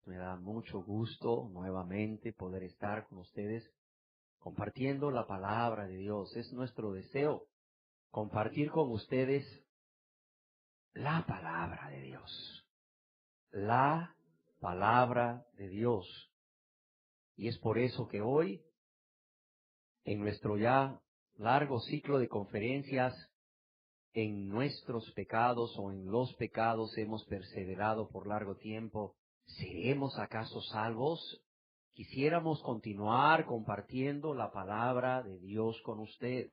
Me da mucho gusto nuevamente poder estar con ustedes compartiendo la palabra de Dios. Es nuestro deseo compartir con ustedes la palabra de Dios. La palabra de Dios. Y es por eso que hoy, en nuestro ya largo ciclo de conferencias, en nuestros pecados o en los pecados hemos perseverado por largo tiempo, ¿seremos acaso salvos? Quisiéramos continuar compartiendo la palabra de Dios con usted,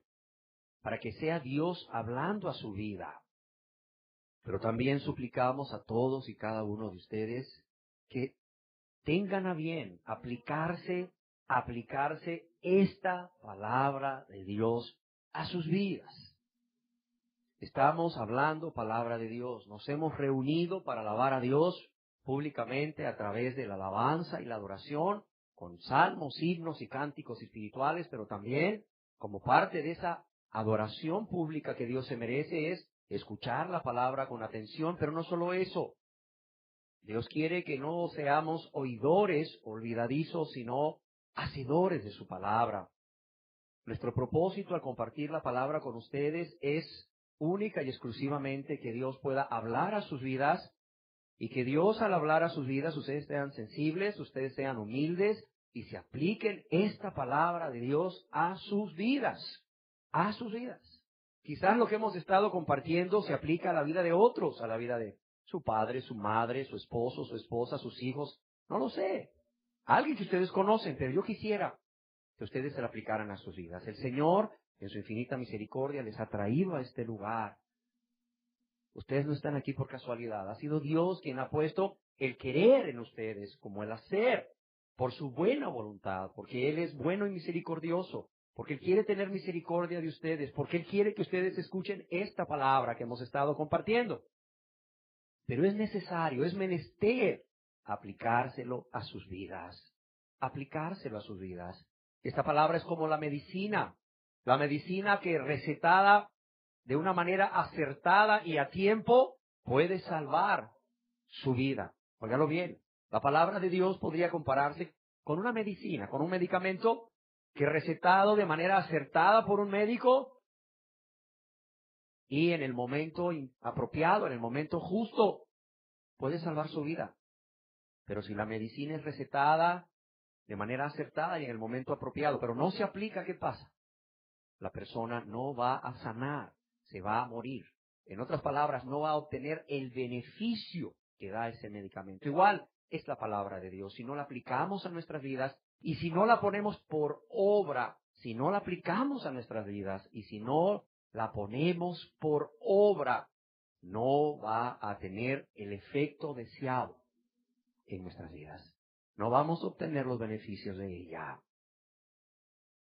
para que sea Dios hablando a su vida. Pero también suplicamos a todos y cada uno de ustedes que tengan a bien aplicarse esta palabra de Dios a sus vidas. Estamos hablando palabra de Dios. Nos hemos reunido para alabar a Dios públicamente a través de la alabanza y la adoración, con salmos, himnos y cánticos espirituales, pero también como parte de esa adoración pública que Dios se merece es escuchar la palabra con atención, pero no solo eso. Dios quiere que no seamos oidores olvidadizos, sino hacedores de su palabra. Nuestro propósito al compartir la palabra con ustedes es única y exclusivamente que Dios pueda hablar a sus vidas y que Dios al hablar a sus vidas ustedes sean sensibles, ustedes sean humildes y se apliquen esta palabra de Dios a sus vidas, a sus vidas. Quizás lo que hemos estado compartiendo se aplica a la vida de otros, a la vida de su padre, su madre, su esposo, su esposa, sus hijos, no lo sé, alguien que ustedes conocen, pero yo quisiera que ustedes se la aplicaran a sus vidas. El Señor, en su infinita misericordia, les ha traído a este lugar. Ustedes no están aquí por casualidad. Ha sido Dios quien ha puesto el querer en ustedes, como el hacer, por su buena voluntad, porque Él es bueno y misericordioso, porque Él quiere tener misericordia de ustedes, porque Él quiere que ustedes escuchen esta palabra que hemos estado compartiendo. Pero es necesario, es menester aplicárselo a sus vidas, aplicárselo a sus vidas. Esta palabra es como la medicina que recetada de una manera acertada y a tiempo puede salvar su vida. Óigalo bien, la palabra de Dios podría compararse con una medicina, con un medicamento que recetado de manera acertada por un médico y en el momento apropiado, en el momento justo, puede salvar su vida. Pero si la medicina es recetada de manera acertada y en el momento apropiado, pero no se aplica, ¿qué pasa? La persona no va a sanar, se va a morir. En otras palabras, no va a obtener el beneficio que da ese medicamento. Igual es la palabra de Dios. Si no la aplicamos a nuestras vidas y si no la ponemos por obra, si no la aplicamos a nuestras vidas y si no la ponemos por obra, no va a tener el efecto deseado en nuestras vidas. No vamos a obtener los beneficios de ella.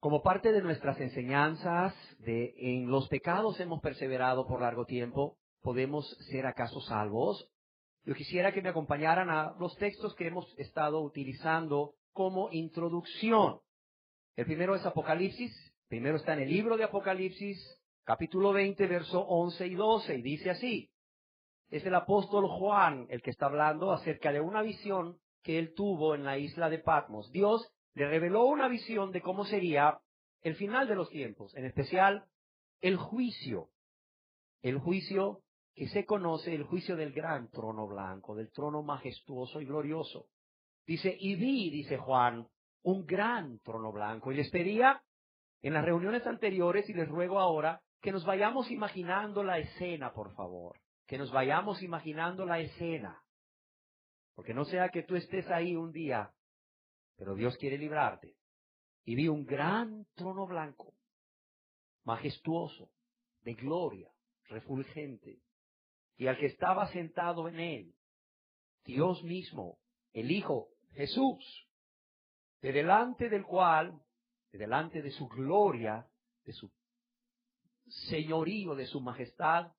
Como parte de nuestras enseñanzas de en los pecados hemos perseverado por largo tiempo, ¿podemos ser acaso salvos? Yo quisiera que me acompañaran a los textos que hemos estado utilizando como introducción. El primero es Apocalipsis, primero está en el libro de Apocalipsis, capítulo 20, verso 11 y 12, y dice así. Es el apóstol Juan el que está hablando acerca de una visión que él tuvo en la isla de Patmos. Dios le reveló una visión de cómo sería el final de los tiempos, en especial el juicio que se conoce, el juicio del gran trono blanco, del trono majestuoso y glorioso. Dice, y vi, dice Juan, un gran trono blanco. Y les pedía en las reuniones anteriores, y les ruego ahora, que nos vayamos imaginando la escena, por favor. Que nos vayamos imaginando la escena. Porque no sea que tú estés ahí un día, pero Dios quiere librarte. Y vi un gran trono blanco, majestuoso, de gloria, refulgente. Y al que estaba sentado en él, Dios mismo, el Hijo, Jesús, de delante del cual, de delante de su gloria, de su señorío, de su majestad,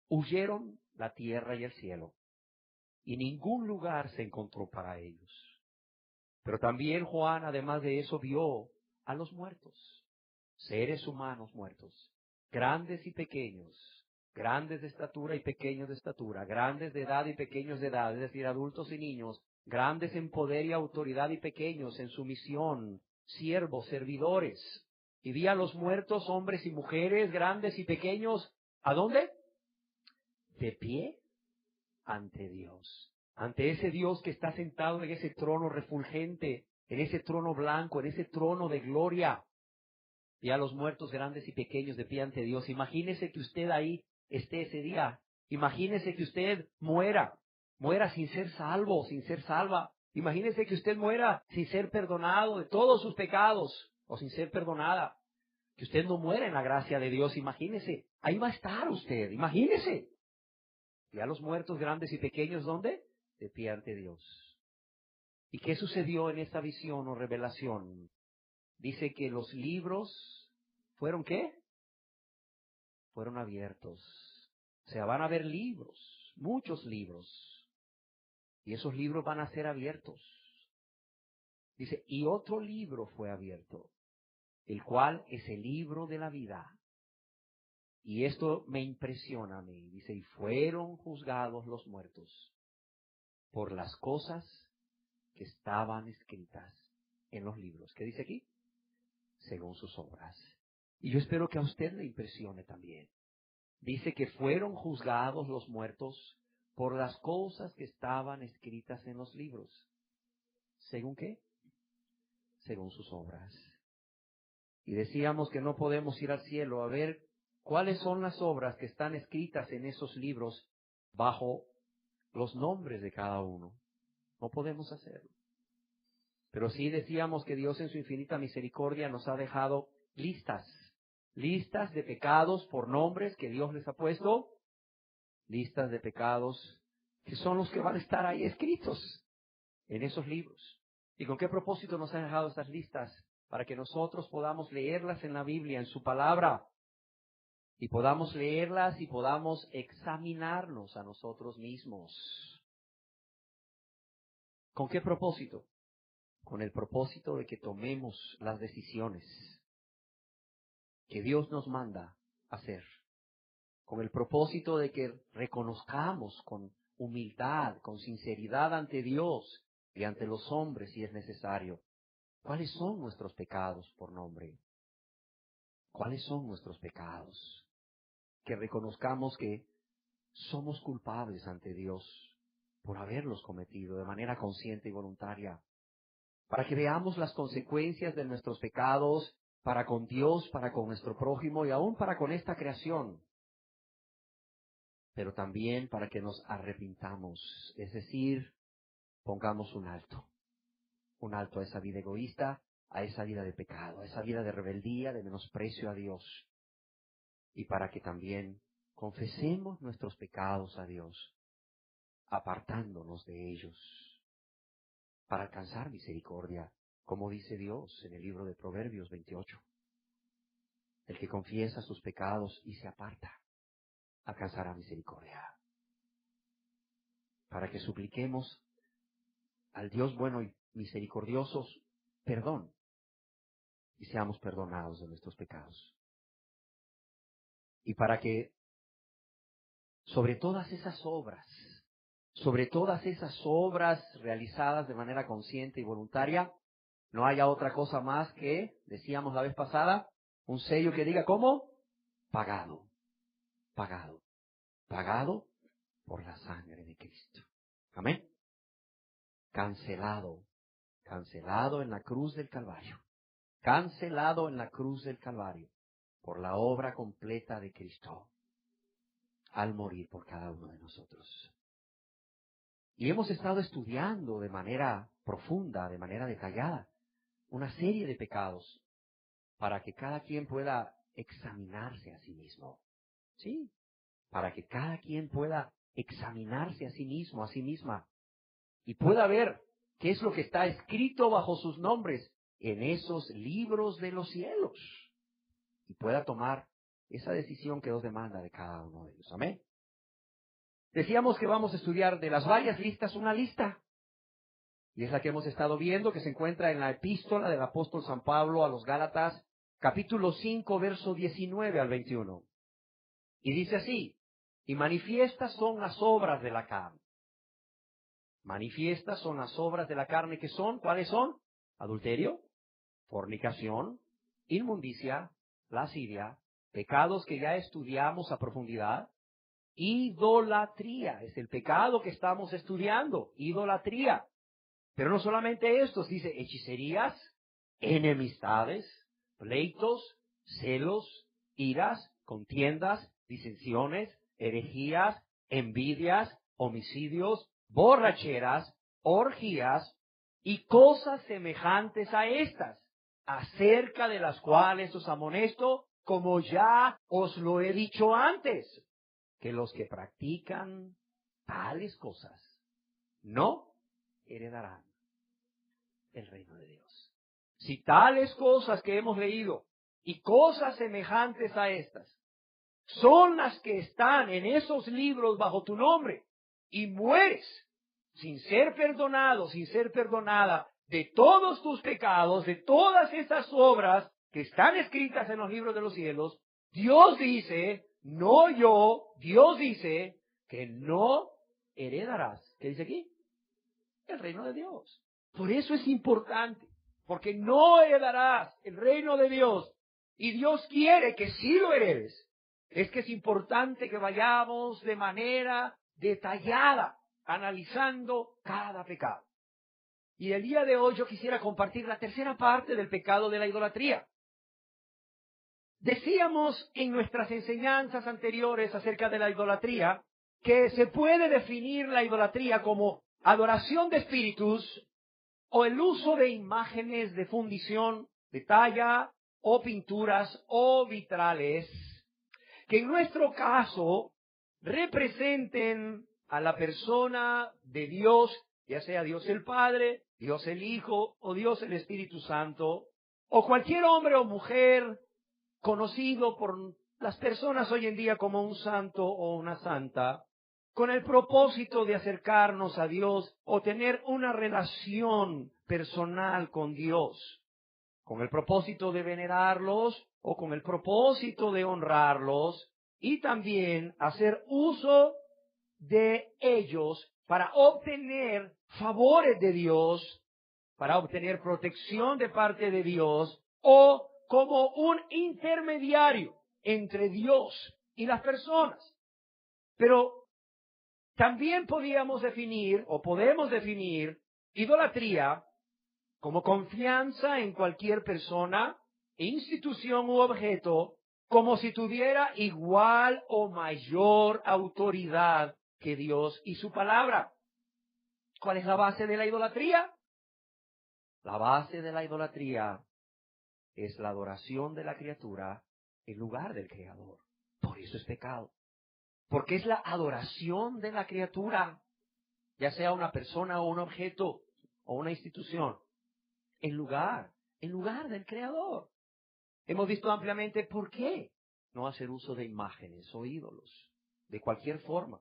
huyeron la tierra y el cielo, y ningún lugar se encontró para ellos. Pero también Juan, además de eso, vio a los muertos, seres humanos muertos, grandes y pequeños, grandes de estatura y pequeños de estatura, grandes de edad y pequeños de edad, es decir, adultos y niños, grandes en poder y autoridad y pequeños en sumisión, siervos, servidores. Y vi a los muertos, hombres y mujeres, grandes y pequeños, ¿a dónde? De pie ante Dios. Ante ese Dios que está sentado en ese trono refulgente, en ese trono blanco, en ese trono de gloria. Vi a los muertos, grandes y pequeños, de pie ante Dios. Imagínese que usted ahí esté ese día. Imagínese que usted muera sin ser salvo, sin ser salva. Imagínese que usted muera sin ser perdonado de todos sus pecados, o sin ser perdonada. Que usted no muera en la gracia de Dios. Imagínese, ahí va a estar usted, imagínese. Y a los muertos, grandes y pequeños, ¿dónde? De pie ante Dios. ¿Y qué sucedió en esta visión o revelación? Dice que los libros fueron, ¿qué? Fueron abiertos. O sea, van a haber libros, muchos libros. Y esos libros van a ser abiertos. Dice, y otro libro fue abierto, el cual es el libro de la vida. Y esto me impresiona a mí. Dice, y fueron juzgados los muertos por las cosas que estaban escritas en los libros. ¿Qué dice aquí? Según sus obras. Y yo espero que a usted le impresione también. Dice que fueron juzgados los muertos por las cosas que estaban escritas en los libros. ¿Según qué? Según sus obras. Y decíamos que no podemos ir al cielo a ver cuáles son las obras que están escritas en esos libros bajo los nombres de cada uno. No podemos hacerlo. Pero sí decíamos que Dios en su infinita misericordia nos ha dejado listas de pecados por nombres que Dios les ha puesto, listas de pecados que son los que van a estar ahí escritos en esos libros. ¿Y con qué propósito nos ha dejado esas listas? Para que nosotros podamos leerlas en la Biblia, en su palabra, y podamos leerlas y podamos examinarnos a nosotros mismos. ¿Con qué propósito? Con el propósito de que tomemos las decisiones que Dios nos manda hacer. Con el propósito de que reconozcamos con humildad, con sinceridad ante Dios y ante los hombres, si es necesario, cuáles son nuestros pecados por nombre. ¿Cuáles son nuestros pecados? Que reconozcamos que somos culpables ante Dios por haberlos cometido de manera consciente y voluntaria. Para que veamos las consecuencias de nuestros pecados para con Dios, para con nuestro prójimo y aún para con esta creación. Pero también para que nos arrepintamos, es decir, pongamos un alto a esa vida egoísta, a esa vida de pecado, a esa vida de rebeldía, de menosprecio a Dios. Y para que también confesemos nuestros pecados a Dios, apartándonos de ellos, para alcanzar misericordia, como dice Dios en el libro de Proverbios 28. El que confiesa sus pecados y se aparta, alcanzará misericordia. Para que supliquemos al Dios bueno y misericordioso perdón y seamos perdonados de nuestros pecados. Y para que sobre todas esas obras realizadas de manera consciente y voluntaria, no haya otra cosa más que, decíamos la vez pasada, un sello que diga ¿cómo? Pagado por la sangre de Cristo. Amén. Cancelado en la cruz del Calvario. Cancelado en la cruz del Calvario por la obra completa de Cristo al morir por cada uno de nosotros. Y hemos estado estudiando de manera profunda, de manera detallada, una serie de pecados para que cada quien pueda examinarse a sí mismo. Sí, para que cada quien pueda examinarse a sí mismo, a sí misma, y pueda ver qué es lo que está escrito bajo sus nombres en esos libros de los cielos, y pueda tomar esa decisión que Dios demanda de cada uno de ellos. Amén. Decíamos que vamos a estudiar de las varias listas una lista, y es la que hemos estado viendo, que se encuentra en la epístola del apóstol San Pablo a los Gálatas, capítulo 5, verso 19 al 21. Y dice así: y manifiestas son las obras de la carne, Manifiestas son las obras de la carne que son, ¿cuáles son? Adulterio, fornicación, inmundicia, lascivia, pecados que ya estudiamos a profundidad, idolatría, es el pecado que estamos estudiando, idolatría. Pero no solamente esto, dice hechicerías, enemistades, pleitos, celos, iras, contiendas, disensiones, herejías, envidias, homicidios, borracheras, orgías y cosas semejantes a estas, acerca de las cuales os amonesto, como ya os lo he dicho antes, que los que practican tales cosas no heredarán el reino de Dios. Si tales cosas que hemos leído y cosas semejantes a estas son las que están en esos libros bajo tu nombre y mueres sin ser perdonado, sin ser perdonada de todos tus pecados, de todas esas obras que están escritas en los libros de los cielos, Dios dice, no yo, Dios dice que no heredarás. ¿Qué dice aquí? El reino de Dios. Por eso es importante, porque no heredarás el reino de Dios y Dios quiere que sí lo heredes. Es que es importante que vayamos de manera detallada analizando cada pecado. Y el día de hoy yo quisiera compartir la tercera parte del pecado de la idolatría. Decíamos en nuestras enseñanzas anteriores acerca de la idolatría que se puede definir la idolatría como adoración de espíritus o el uso de imágenes de fundición, de talla o pinturas o vitrales que en nuestro caso representen a la persona de Dios, ya sea Dios el Padre, Dios el Hijo o Dios el Espíritu Santo, o cualquier hombre o mujer conocido por las personas hoy en día como un santo o una santa, con el propósito de acercarnos a Dios o tener una relación personal con Dios, con el propósito de venerarlos o con el propósito de honrarlos y también hacer uso de ellos para obtener favores de Dios, para obtener protección de parte de Dios o como un intermediario entre Dios y las personas. Pero también podemos definir idolatría como confianza en cualquier persona, institución u objeto, como si tuviera igual o mayor autoridad que Dios y su palabra. ¿Cuál es la base de la idolatría? La base de la idolatría es la adoración de la criatura en lugar del Creador. Por eso es pecado. Porque es la adoración de la criatura, ya sea una persona o un objeto o una institución, en lugar del Creador. Hemos visto ampliamente por qué no hacer uso de imágenes o ídolos, de cualquier forma.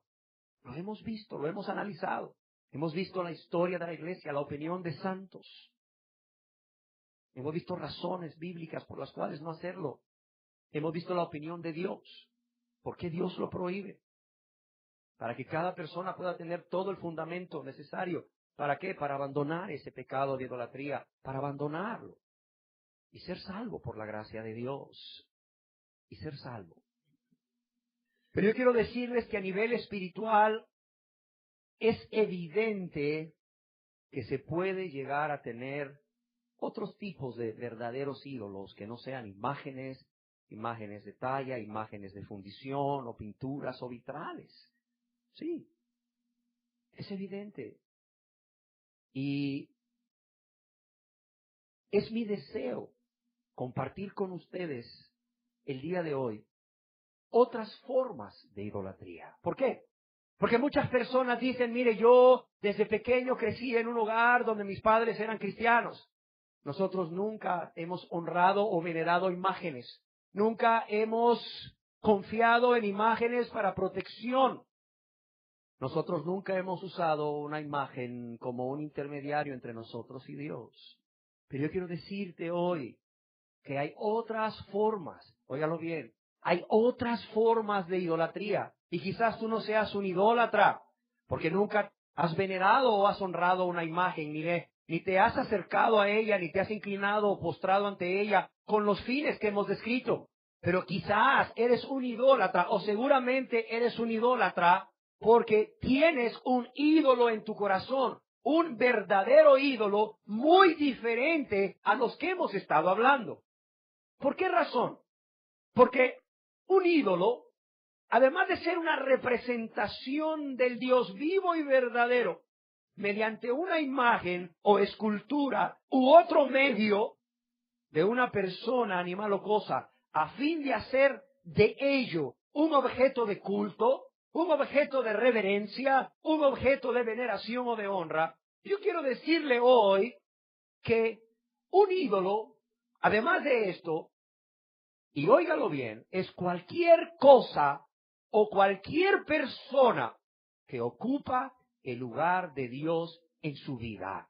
Lo hemos visto, lo hemos analizado. Hemos visto la historia de la iglesia, la opinión de santos. Hemos visto razones bíblicas por las cuales no hacerlo. Hemos visto la opinión de Dios. ¿Por qué Dios lo prohíbe? Para que cada persona pueda tener todo el fundamento necesario. ¿Para qué? Para abandonar ese pecado de idolatría, para abandonarlo y ser salvo por la gracia de Dios. Y ser salvo. Pero yo quiero decirles que a nivel espiritual es evidente que se puede llegar a tener otros tipos de verdaderos ídolos que no sean imágenes de talla, imágenes de fundición o pinturas o vitrales. Sí, es evidente. Y es mi deseo compartir con ustedes el día de hoy otras formas de idolatría. ¿Por qué? Porque muchas personas dicen, mire, yo desde pequeño crecí en un hogar donde mis padres eran cristianos. Nosotros nunca hemos honrado o venerado imágenes. Nunca hemos confiado en imágenes para protección. Nosotros nunca hemos usado una imagen como un intermediario entre nosotros y Dios. Pero yo quiero decirte hoy que hay otras formas, óigalo bien, hay otras formas de idolatría. Y quizás tú no seas un idólatra, porque nunca has venerado o has honrado una imagen, ni te has acercado a ella, ni te has inclinado o postrado ante ella con los fines que hemos descrito. Pero quizás eres un idólatra, o seguramente eres un idólatra porque tienes un ídolo en tu corazón, un verdadero ídolo muy diferente a los que hemos estado hablando. ¿Por qué razón? Porque un ídolo, además de ser una representación del Dios vivo y verdadero, mediante una imagen o escultura u otro medio de una persona, animal o cosa, a fin de hacer de ello un objeto de culto, un objeto de reverencia, un objeto de veneración o de honra, yo quiero decirle hoy que un ídolo, además de esto, y óigalo bien, es cualquier cosa o cualquier persona que ocupa el lugar de Dios en su vida.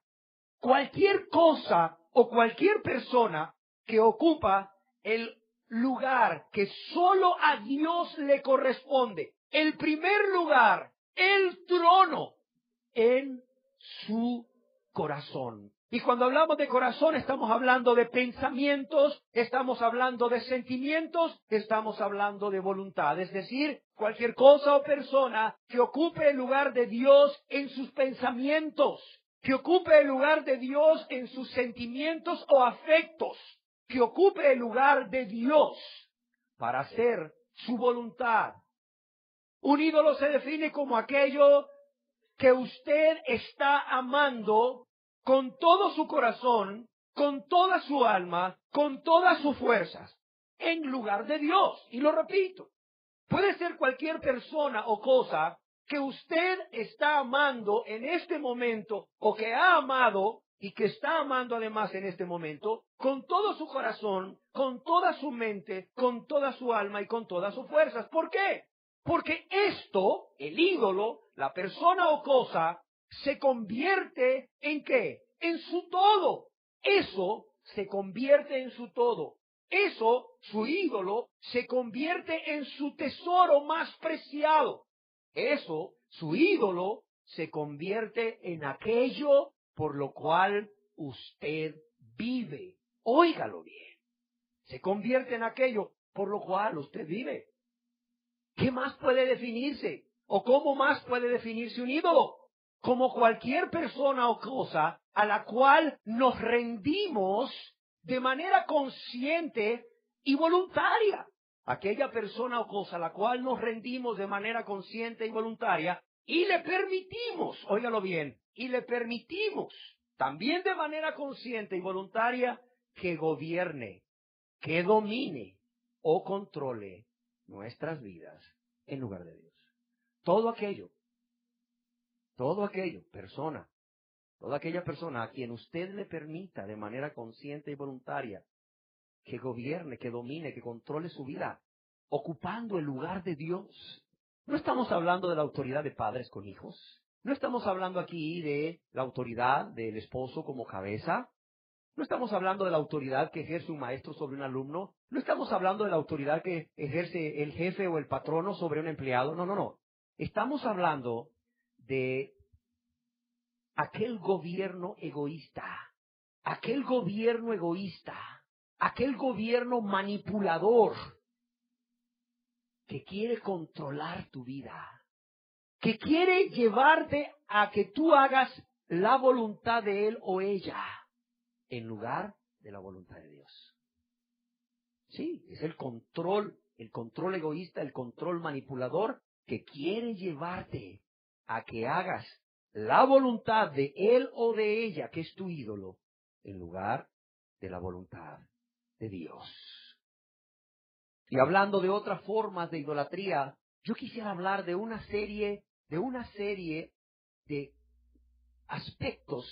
Cualquier cosa o cualquier persona que ocupa el lugar que solo a Dios le corresponde, el primer lugar, el trono en su corazón. Y cuando hablamos de corazón, estamos hablando de pensamientos, estamos hablando de sentimientos, estamos hablando de voluntad. Es decir, cualquier cosa o persona que ocupe el lugar de Dios en sus pensamientos, que ocupe el lugar de Dios en sus sentimientos o afectos, que ocupe el lugar de Dios para hacer su voluntad. Un ídolo se define como aquello que usted está amando con todo su corazón, con toda su alma, con todas sus fuerzas, en lugar de Dios. Y lo repito, puede ser cualquier persona o cosa que usted está amando en este momento o que ha amado y que está amando además en este momento, con todo su corazón, con toda su mente, con toda su alma y con todas sus fuerzas. ¿Por qué? Porque esto, el ídolo, la persona o cosa, se convierte ¿en qué? En su todo. Eso se convierte en su todo. Eso, su ídolo, se convierte en su tesoro más preciado. Eso, su ídolo, se convierte en aquello por lo cual usted vive. Óigalo bien. Se convierte en aquello por lo cual usted vive. ¿Qué más puede definirse? ¿O cómo más puede definirse un ídolo? Como cualquier persona o cosa a la cual nos rendimos de manera consciente y voluntaria. Aquella persona o cosa a la cual nos rendimos de manera consciente y voluntaria y le permitimos, óigalo bien, y le permitimos también de manera consciente y voluntaria que gobierne, que domine o controle nuestras vidas en lugar de Dios. Todo aquello, persona, toda aquella persona a quien usted le permita de manera consciente y voluntaria que gobierne, que domine, que controle su vida, ocupando el lugar de Dios. No estamos hablando de la autoridad de padres con hijos. No estamos hablando aquí de la autoridad del esposo como cabeza. No estamos hablando de la autoridad que ejerce un maestro sobre un alumno. No estamos hablando de la autoridad que ejerce el jefe o el patrono sobre un empleado. No, no, no. Estamos hablando de aquel gobierno egoísta, aquel gobierno manipulador que quiere controlar tu vida, que quiere llevarte a que tú hagas la voluntad de él o ella en lugar de la voluntad de Dios. Sí, es el control egoísta, el control manipulador que quiere llevarte a que hagas la voluntad de él o de ella, que es tu ídolo, en lugar de la voluntad de Dios. Y hablando de otras formas de idolatría, yo quisiera hablar de una serie de aspectos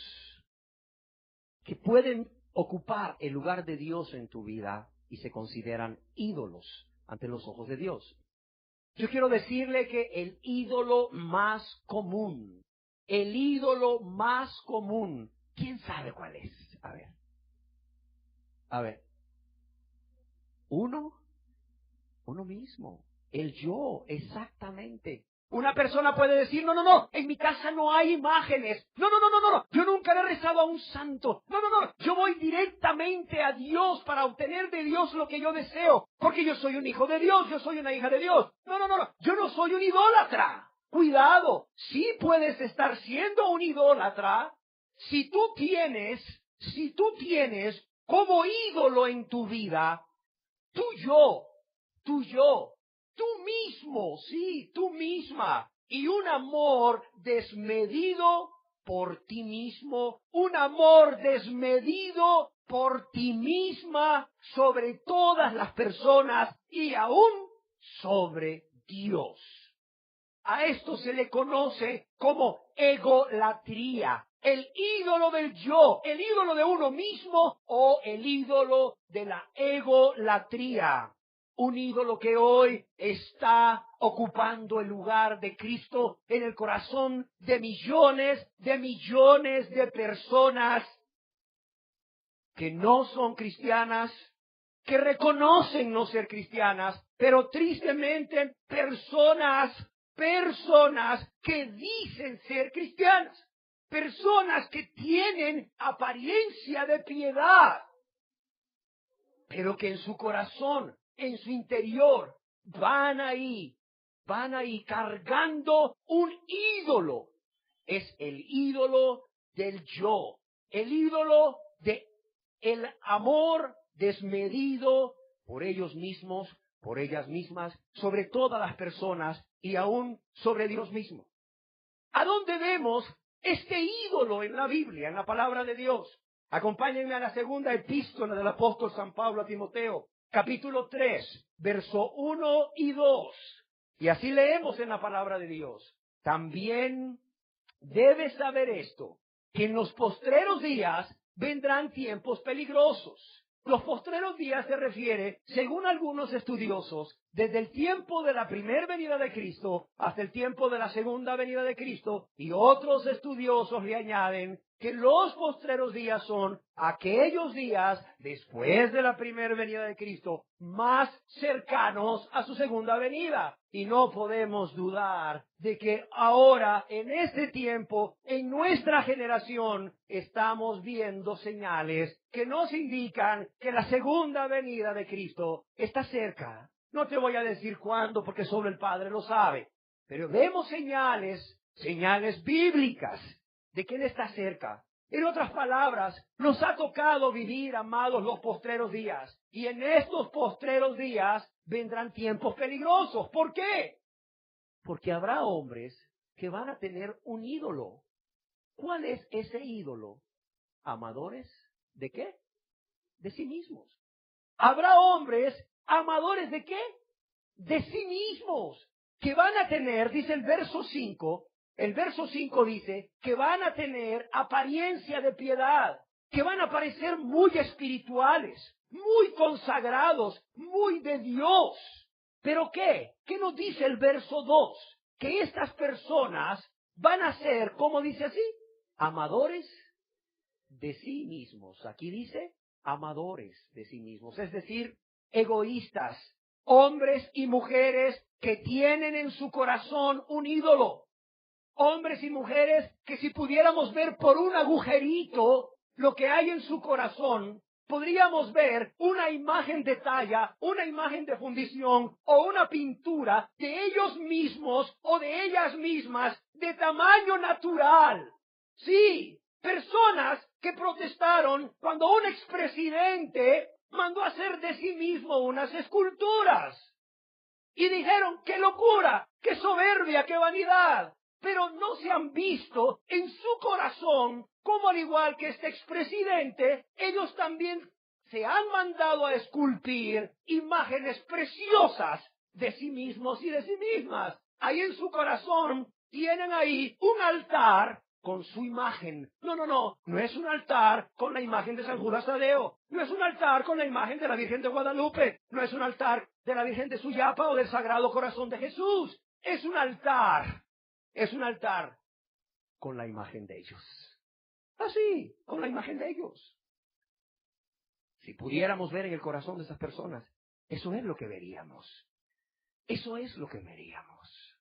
que pueden ocupar el lugar de Dios en tu vida y se consideran ídolos ante los ojos de Dios. Yo quiero decirle que el ídolo más común, ¿quién sabe cuál es? A ver, uno mismo, el yo, exactamente. Una persona puede decir, no, no, no, en mi casa no hay imágenes. No, no, no, no, no, yo nunca le he rezado a un santo. No, no, no, yo voy directamente a Dios para obtener de Dios lo que yo deseo. Porque yo soy un hijo de Dios, yo soy una hija de Dios. No, no, no, no, yo no soy un idólatra. Cuidado, sí puedes estar siendo un idólatra si tú tienes como ídolo en tu vida, tú mismo, sí, tú misma, y un amor desmedido por ti mismo, un amor desmedido por ti misma sobre todas las personas y aún sobre Dios. A esto se le conoce como egolatría, el ídolo del yo, el ídolo de uno mismo o el ídolo de la egolatría. Un ídolo que hoy está ocupando el lugar de Cristo en el corazón de millones de personas que no son cristianas, que reconocen no ser cristianas, pero tristemente personas que dicen ser cristianas, personas que tienen apariencia de piedad, pero que en su corazón, en su interior, van ahí cargando un ídolo. Es el ídolo del yo, el ídolo de el amor desmedido por ellos mismos, por ellas mismas, sobre todas las personas y aún sobre Dios mismo. ¿A dónde vemos este ídolo en la Biblia, en la palabra de Dios? Acompáñenme a la segunda epístola del apóstol San Pablo a Timoteo, capítulo 3, verso 1 y 2. Y así leemos en la palabra de Dios. También debes saber esto, que en los postreros días vendrán tiempos peligrosos. Los postreros días se refiere, según algunos estudiosos, desde el tiempo de la primera venida de Cristo hasta el tiempo de la segunda venida de Cristo, y otros estudiosos le añaden que los postreros días son aquellos días después de la primera venida de Cristo, más cercanos a su segunda venida. Y no podemos dudar de que ahora, en este tiempo, en nuestra generación, estamos viendo señales que nos indican que la segunda venida de Cristo está cerca. No te voy a decir cuándo, porque solo el Padre lo sabe. Pero vemos señales bíblicas de que Él está cerca. En otras palabras, nos ha tocado vivir, amados, los postreros días. Y en estos postreros días vendrán tiempos peligrosos. ¿Por qué? Porque habrá hombres que van a tener un ídolo. ¿Cuál es ese ídolo? ¿Amadores de qué? De sí mismos. Habrá hombres amadores de qué? De sí mismos. Que van a tener, dice el verso 5, dice que van a tener apariencia de piedad, que van a parecer muy espirituales, muy consagrados, muy de Dios. ¿Pero qué? ¿Qué nos dice el verso 2? Que estas personas van a ser, ¿cómo dice así? Amadores de sí mismos. Aquí dice amadores de sí mismos, es decir, egoístas, hombres y mujeres que tienen en su corazón un ídolo. Hombres y mujeres que si pudiéramos ver por un agujerito lo que hay en su corazón, podríamos ver una imagen de talla, una imagen de fundición o una pintura de ellos mismos o de ellas mismas de tamaño natural. Sí, personas que protestaron cuando un expresidente mandó hacer de sí mismo unas esculturas. Y dijeron, ¡qué locura! ¡Qué soberbia! ¡Qué vanidad! Pero no se han visto en su corazón, como al igual que este expresidente, ellos también se han mandado a esculpir imágenes preciosas de sí mismos y de sí mismas. Ahí en su corazón tienen ahí un altar con su imagen. No es un altar con la imagen de San Judas Tadeo, no es un altar con la imagen de la Virgen de Guadalupe, no es un altar de la Virgen de Suyapa o del Sagrado Corazón de Jesús, es un altar con la imagen de ellos. Así, con la imagen de ellos. Si pudiéramos ver en el corazón de esas personas, eso es lo que veríamos. Eso es lo que veríamos.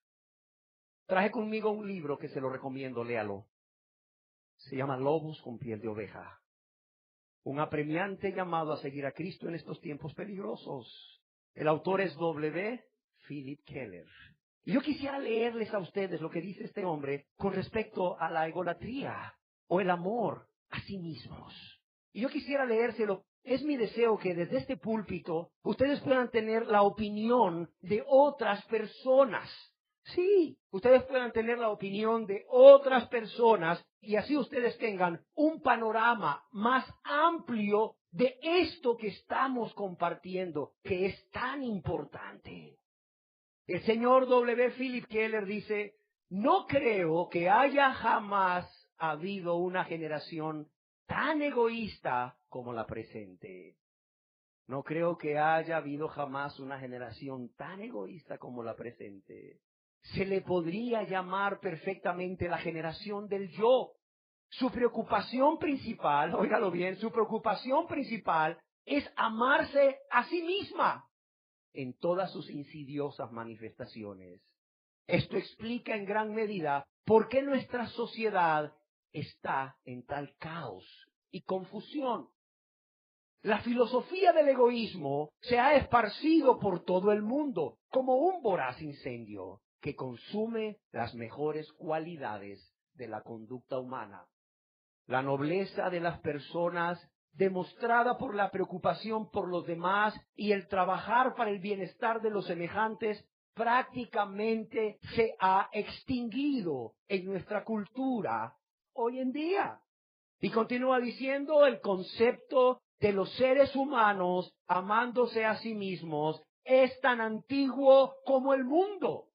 Traje conmigo un libro que se lo recomiendo, léalo. Se llama Lobos con piel de oveja. Un apremiante llamado a seguir a Cristo en estos tiempos peligrosos. El autor es W. Philip Keller. Y yo quisiera leerles a ustedes lo que dice este hombre con respecto a la egolatría o el amor a sí mismos. Y yo quisiera leérselo. Es mi deseo que desde este púlpito ustedes puedan tener la opinión de otras personas. Sí, ustedes puedan tener la opinión de otras personas y así ustedes tengan un panorama más amplio de esto que estamos compartiendo, que es tan importante. El señor W. Philip Keller dice, no creo que haya jamás habido una generación tan egoísta como la presente. No creo que haya habido jamás una generación tan egoísta como la presente. Se le podría llamar perfectamente la generación del yo. Su preocupación principal, óigalo bien, su preocupación principal es amarse a sí misma en todas sus insidiosas manifestaciones. Esto explica en gran medida por qué nuestra sociedad está en tal caos y confusión. La filosofía del egoísmo se ha esparcido por todo el mundo como un voraz incendio que consume las mejores cualidades de la conducta humana. La nobleza de las personas, demostrada por la preocupación por los demás y el trabajar para el bienestar de los semejantes, prácticamente se ha extinguido en nuestra cultura hoy en día. Y continúa diciendo, el concepto de los seres humanos amándose a sí mismos es tan antiguo como el mundo.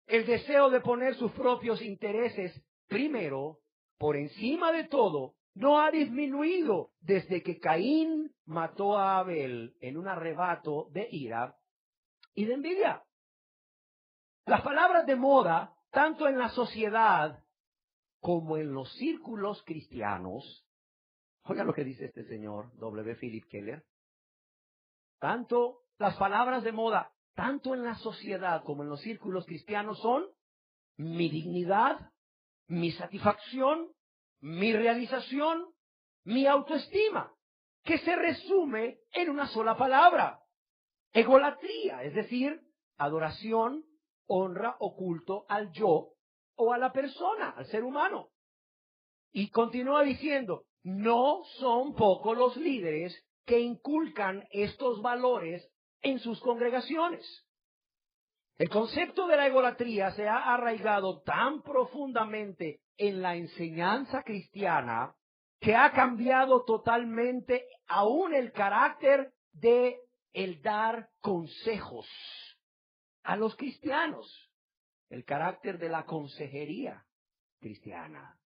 El deseo de poner sus propios intereses primero, por encima de todo, no ha disminuido desde que Caín mató a Abel en un arrebato de ira y de envidia. Las palabras de moda, tanto en la sociedad como en los círculos cristianos, oiga lo que dice este señor W. Philip Keller, tanto las palabras de moda, tanto en la sociedad como en los círculos cristianos son mi dignidad, mi satisfacción, mi realización, mi autoestima, que se resume en una sola palabra: egolatría, es decir, adoración, honra o culto al yo o a la persona, al ser humano. Y continúa diciendo, no son pocos los líderes que inculcan estos valores en sus congregaciones. El concepto de la egolatría se ha arraigado tan profundamente en la enseñanza cristiana que ha cambiado totalmente aún el carácter de el dar consejos a los cristianos, el carácter de la consejería cristiana.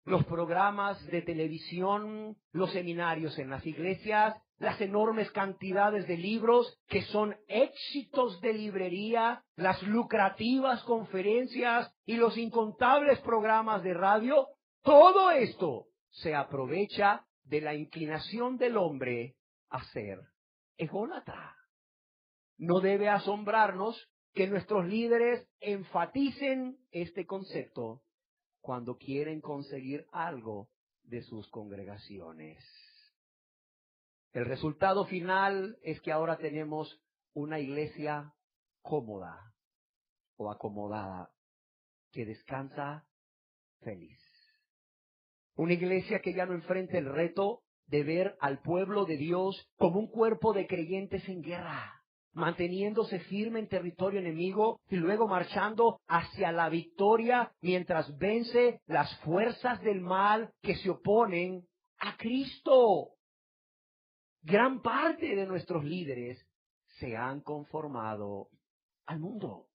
Los programas de televisión, los seminarios en las iglesias, las enormes cantidades de libros que son éxitos de librería, las lucrativas conferencias y los incontables programas de radio, todo esto se aprovecha de la inclinación del hombre a ser ególatra. No debe asombrarnos que nuestros líderes enfaticen este concepto cuando quieren conseguir algo de sus congregaciones. El resultado final es que ahora tenemos una iglesia cómoda o acomodada que descansa feliz. Una iglesia que ya no enfrenta el reto de ver al pueblo de Dios como un cuerpo de creyentes en guerra, manteniéndose firme en territorio enemigo y luego marchando hacia la victoria mientras vence las fuerzas del mal que se oponen a Cristo. Gran parte de nuestros líderes se han conformado al mundo.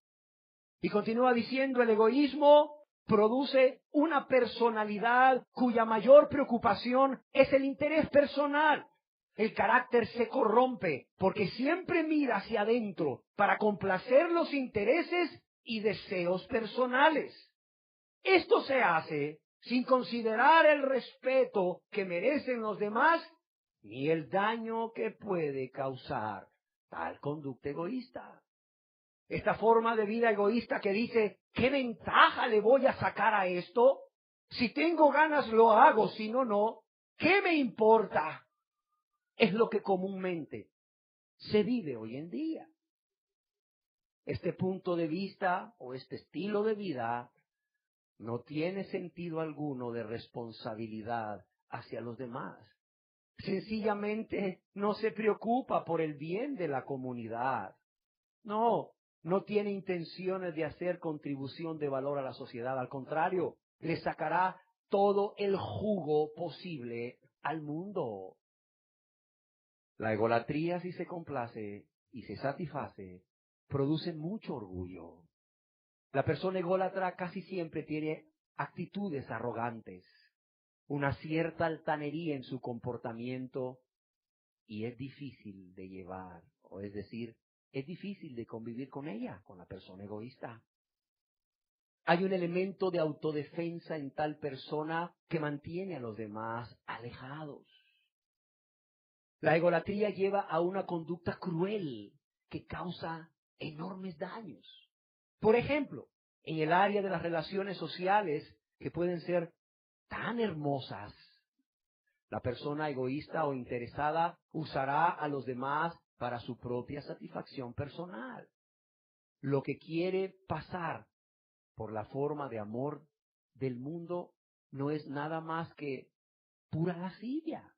Y continúa diciendo, el egoísmo produce una personalidad cuya mayor preocupación es el interés personal. El carácter se corrompe porque siempre mira hacia adentro para complacer los intereses y deseos personales. Esto se hace sin considerar el respeto que merecen los demás ni el daño que puede causar tal conducta egoísta. Esta forma de vida egoísta que dice, ¿qué ventaja le voy a sacar a esto? Si tengo ganas lo hago, si no, no. ¿Qué me importa? Es lo que comúnmente se vive hoy en día. Este punto de vista o este estilo de vida no tiene sentido alguno de responsabilidad hacia los demás. Sencillamente no se preocupa por el bien de la comunidad. No tiene intenciones de hacer contribución de valor a la sociedad. Al contrario, le sacará todo el jugo posible al mundo. La egolatría, si se complace y se satisface, produce mucho orgullo. La persona ególatra casi siempre tiene actitudes arrogantes, una cierta altanería en su comportamiento y es difícil de llevar, o es decir, es difícil de convivir con ella, con la persona egoísta. Hay un elemento de autodefensa en tal persona que mantiene a los demás alejados. La egolatría lleva a una conducta cruel que causa enormes daños. Por ejemplo, en el área de las relaciones sociales que pueden ser tan hermosas, la persona egoísta o interesada usará a los demás para su propia satisfacción personal. Lo que quiere pasar por la forma de amor del mundo no es nada más que pura lascivia.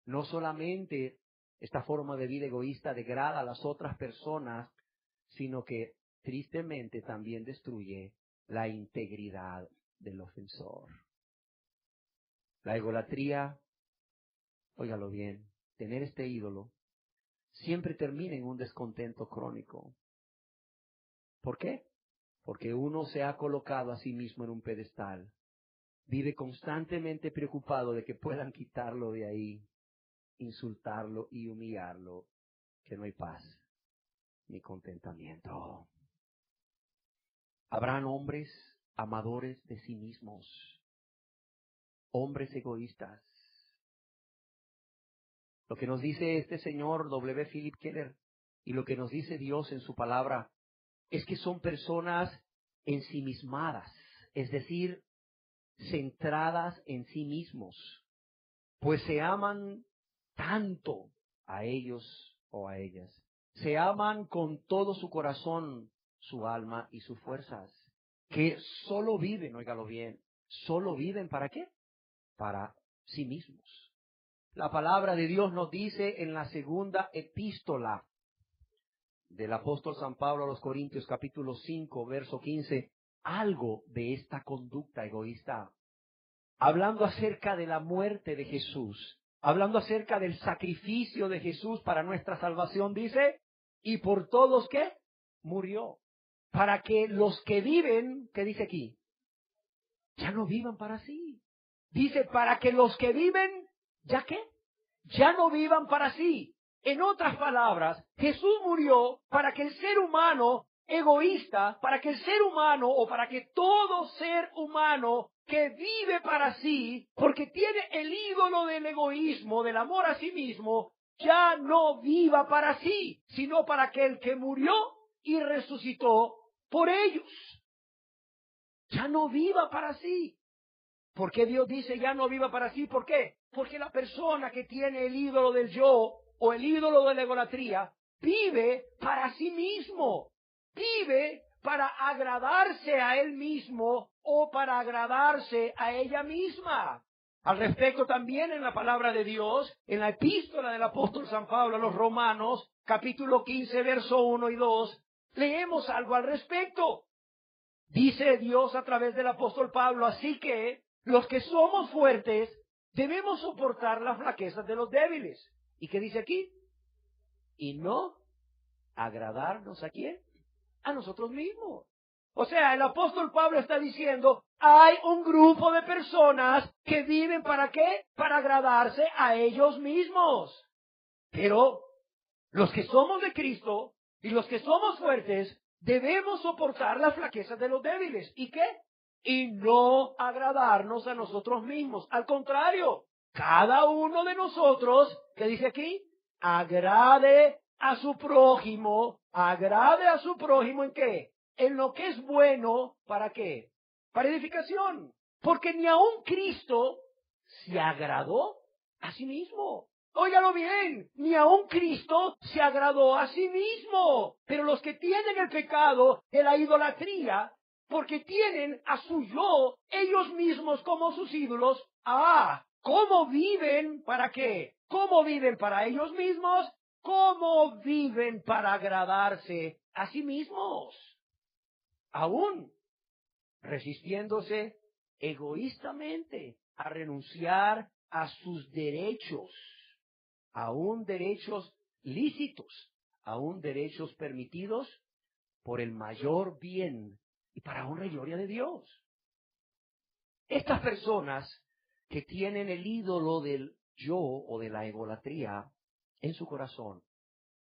No solamente esta forma de vida egoísta degrada a las otras personas, sino que tristemente también destruye la integridad del ofensor. La egolatría, óigalo bien, tener este ídolo, siempre termina en un descontento crónico. ¿Por qué? Porque uno se ha colocado a sí mismo en un pedestal. Vive constantemente preocupado de que puedan quitarlo de ahí, insultarlo y humillarlo, que no hay paz ni contentamiento. Habrán hombres amadores de sí mismos, hombres egoístas. Lo que nos dice este señor W. Philip Keller y lo que nos dice Dios en su palabra es que son personas ensimismadas, es decir, centradas en sí mismos, pues se aman tanto a ellos o a ellas. Se aman con todo su corazón, su alma y sus fuerzas, que solo viven, óigalo bien, solo viven ¿para qué? Para sí mismos. La palabra de Dios nos dice en la segunda epístola del apóstol San Pablo a los Corintios, capítulo 5, verso 15, algo de esta conducta egoísta. Hablando acerca de la muerte de Jesús, hablando acerca del sacrificio de Jesús para nuestra salvación, dice, y por todos, ¿qué? Murió. Para que los que viven, ¿qué dice aquí? Ya no vivan para sí. Dice, para que los que viven, ¿ya qué? Ya no vivan para sí. En otras palabras, Jesús murió para que el ser humano egoísta, para que el ser humano o para que todo ser humano que vive para sí, porque tiene el ídolo del egoísmo, del amor a sí mismo, ya no viva para sí, sino para aquel que murió y resucitó por ellos. Ya no viva para sí. ¿Por qué Dios dice ya no viva para sí? ¿Por qué? Porque la persona que tiene el ídolo del yo o el ídolo de la egolatría vive para sí mismo. Vive para agradarse a él mismo o para agradarse a ella misma. Al respecto también en la palabra de Dios, en la epístola del apóstol San Pablo a los Romanos, capítulo 15, verso 1 y 2, leemos algo al respecto. Dice Dios a través del apóstol Pablo, así que los que somos fuertes debemos soportar las flaquezas de los débiles. ¿Y qué dice aquí? Y no agradarnos ¿a quién? A nosotros mismos. O sea, el apóstol Pablo está diciendo, hay un grupo de personas que viven ¿para qué? Para agradarse a ellos mismos. Pero los que somos de Cristo y los que somos fuertes debemos soportar las flaquezas de los débiles. ¿Y qué? Y no agradarnos a nosotros mismos. Al contrario, cada uno de nosotros, ¿qué dice aquí? Agrade a su prójimo agrade a su prójimo ¿en qué? En lo que es bueno, ¿para qué? Para edificación. Porque ni aun Cristo se agradó a sí mismo. Óigalo bien, ni aun Cristo se agradó a sí mismo. Pero los que tienen el pecado de la idolatría, porque tienen a su yo, ellos mismos como sus ídolos, ¿cómo viven? ¿Para qué? ¿Cómo viven para ellos mismos? ¿Cómo viven para agradarse a sí mismos? Aún resistiéndose egoístamente a renunciar a sus derechos, aún derechos lícitos, aún derechos permitidos por el mayor bien y para honra y gloria de Dios. Estas personas que tienen el ídolo del yo o de la egolatría en su corazón,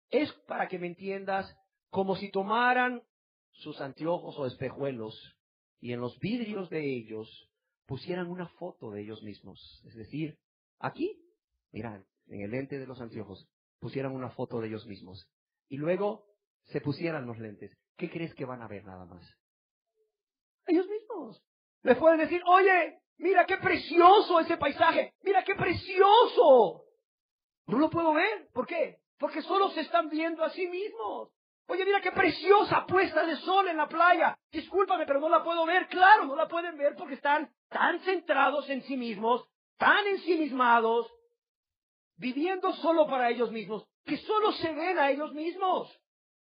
es, para que me entiendas, como si tomaran sus anteojos o espejuelos y en los vidrios de ellos pusieran una foto de ellos mismos. Es decir, aquí, mirad, en el lente de los anteojos, pusieran una foto de ellos mismos. Y luego se pusieran los lentes. ¿Qué crees que van a ver nada más? Ellos mismos. Les pueden decir, oye, mira qué precioso ese paisaje, mira qué precioso. No lo puedo ver. ¿Por qué? Porque solo se están viendo a sí mismos. Oye, mira qué preciosa puesta de sol en la playa. Discúlpame, pero no la puedo ver. Claro, no la pueden ver porque están tan centrados en sí mismos, tan ensimismados, viviendo solo para ellos mismos, que solo se ven a ellos mismos.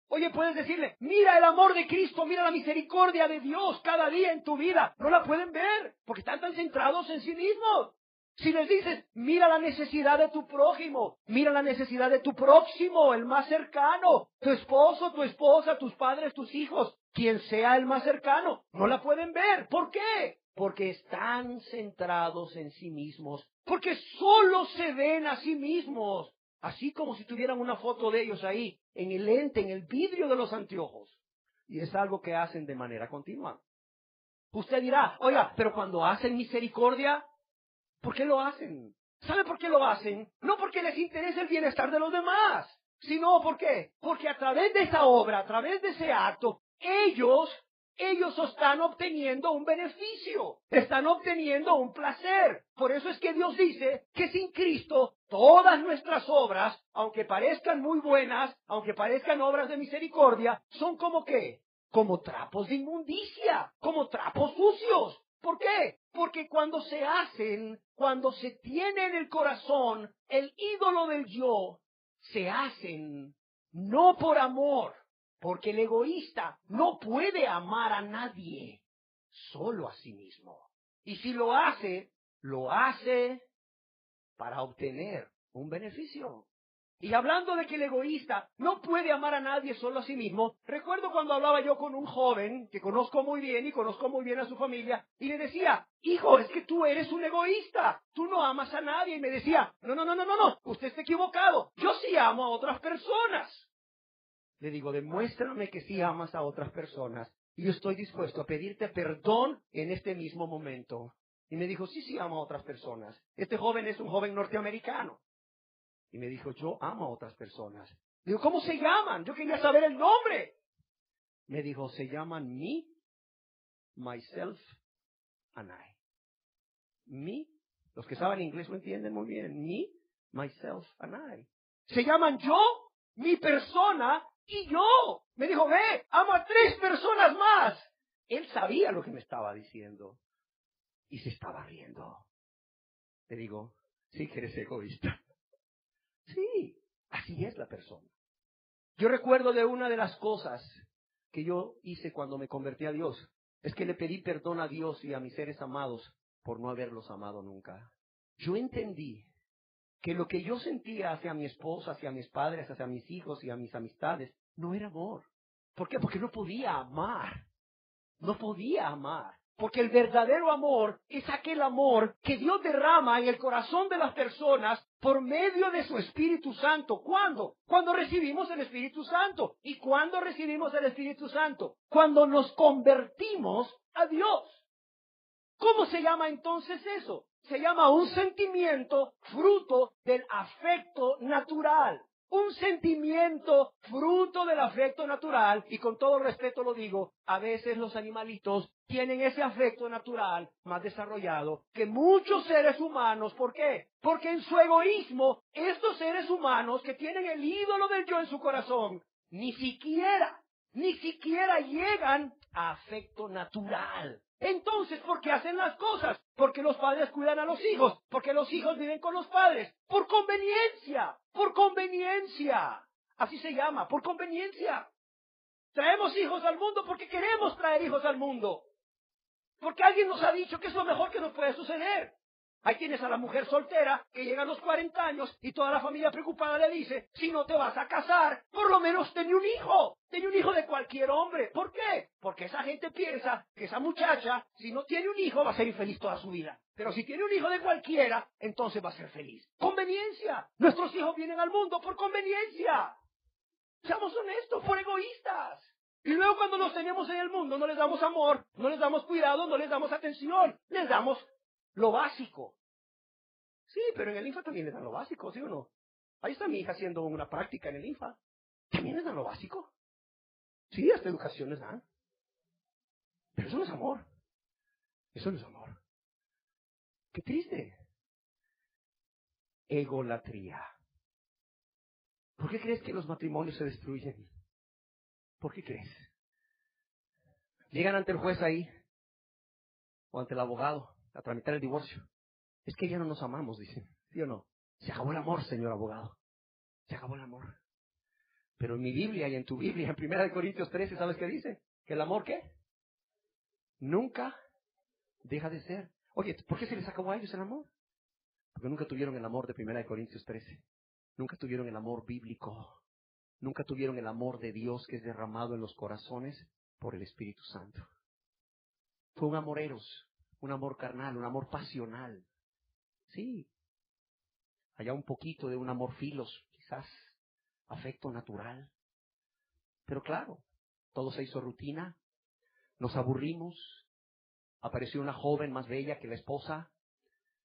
Oye, puedes decirle, mira el amor de Cristo, mira la misericordia de Dios cada día en tu vida. No la pueden ver porque están tan centrados en sí mismos. Si les dices, mira la necesidad de tu prójimo, mira la necesidad de tu próximo, el más cercano, tu esposo, tu esposa, tus padres, tus hijos, quien sea el más cercano, no la pueden ver. ¿Por qué? Porque están centrados en sí mismos, porque solo se ven a sí mismos, así como si tuvieran una foto de ellos ahí, en el lente, en el vidrio de los anteojos. Y es algo que hacen de manera continua. Usted dirá, oiga, pero cuando hacen misericordia, ¿por qué lo hacen? ¿Sabe por qué lo hacen? No porque les interese el bienestar de los demás, sino ¿por qué? Porque a través de esa obra, a través de ese acto, ellos están obteniendo un beneficio, están obteniendo un placer. Por eso es que Dios dice que sin Cristo todas nuestras obras, aunque parezcan muy buenas, aunque parezcan obras de misericordia, son como ¿qué? Como trapos de inmundicia, como trapos sucios. ¿Por qué? Porque cuando se hacen, cuando se tiene en el corazón el ídolo del yo, se hacen no por amor, porque el egoísta no puede amar a nadie, solo a sí mismo. Y si lo hace para obtener un beneficio. Y hablando de que el egoísta no puede amar a nadie solo a sí mismo, recuerdo cuando hablaba yo con un joven que conozco muy bien y conozco muy bien a su familia, y le decía, hijo, es que tú eres un egoísta, tú no amas a nadie. Y me decía, no, usted está equivocado, yo sí amo a otras personas. Le digo, demuéstrame que sí amas a otras personas, y yo estoy dispuesto a pedirte perdón en este mismo momento. Y me dijo, sí, amo a otras personas. Este joven es un joven norteamericano. Y me dijo, yo amo a otras personas. Digo, ¿cómo se llaman? Yo quería saber el nombre. Me dijo, se llaman me, myself, and I. Me, los que saben inglés lo entienden muy bien. Me, myself, and I. Se llaman yo, mi persona y yo. Me dijo, ve, amo a 3 personas más. Él sabía lo que me estaba diciendo. Y se estaba riendo. Le digo, sí que eres egoísta. Sí, así es la persona. Yo recuerdo de una de las cosas que yo hice cuando me convertí a Dios, es que le pedí perdón a Dios y a mis seres amados por no haberlos amado nunca. Yo entendí que lo que yo sentía hacia mi esposa, hacia mis padres, hacia mis hijos y a mis amistades, no era amor. ¿Por qué? Porque no podía amar. No podía amar. Porque el verdadero amor es aquel amor que Dios derrama en el corazón de las personas por medio de su Espíritu Santo. ¿Cuándo? Cuando recibimos el Espíritu Santo. ¿Y cuándo recibimos el Espíritu Santo? Cuando nos convertimos a Dios. ¿Cómo se llama entonces eso? Se llama un sentimiento fruto del afecto natural. un sentimiento fruto del afecto natural, y con todo respeto lo digo, a veces los animalitos tienen ese afecto natural más desarrollado que muchos seres humanos. ¿Por qué? Porque en su egoísmo, estos seres humanos que tienen el ídolo del yo en su corazón, ni siquiera llegan a afecto natural. Entonces, ¿por qué hacen las cosas? Porque los padres cuidan a los hijos, porque los hijos viven con los padres, por conveniencia, así se llama, por conveniencia. Traemos hijos al mundo porque queremos traer hijos al mundo, porque alguien nos ha dicho que es lo mejor que nos puede suceder. Ahí tienes a la mujer soltera que llega a los 40 años y toda la familia preocupada le dice, si no te vas a casar, por lo menos ten un hijo de cualquier hombre. ¿Por qué? Porque esa gente piensa que esa muchacha, si no tiene un hijo, va a ser infeliz toda su vida. Pero si tiene un hijo de cualquiera, entonces va a ser feliz. Conveniencia. Nuestros hijos vienen al mundo por conveniencia. Seamos honestos, por egoístas. Y luego cuando los tenemos en el mundo no les damos amor, no les damos cuidado, no les damos atención, les damos lo básico. Sí, pero en el INFA también les dan lo básico, ¿sí o no? Ahí está mi hija haciendo una práctica en el INFA. ¿También les dan lo básico? Sí, hasta educación les dan. Pero eso no es amor. Eso no es amor. Qué triste. Egolatría. ¿Por qué crees que los matrimonios se destruyen? ¿Por qué crees? Llegan ante el juez ahí, o ante el abogado, a tramitar el divorcio. Es que ya no nos amamos, dicen. ¿Sí o no? Se acabó el amor, señor abogado. Se acabó el amor. Pero en mi Biblia y en tu Biblia, en 1 Corintios 13, ¿sabes qué dice? ¿Que el amor qué? Nunca deja de ser. Oye, ¿por qué se les acabó a ellos el amor? Porque nunca tuvieron el amor de 1 Corintios 13. Nunca tuvieron el amor bíblico. Nunca tuvieron el amor de Dios que es derramado en los corazones por el Espíritu Santo. Fue un amor eros, un amor carnal, un amor pasional. Sí. Allá un poquito de un amor filos, quizás, afecto natural. Pero claro, todo se hizo rutina, nos aburrimos, apareció una joven más bella que la esposa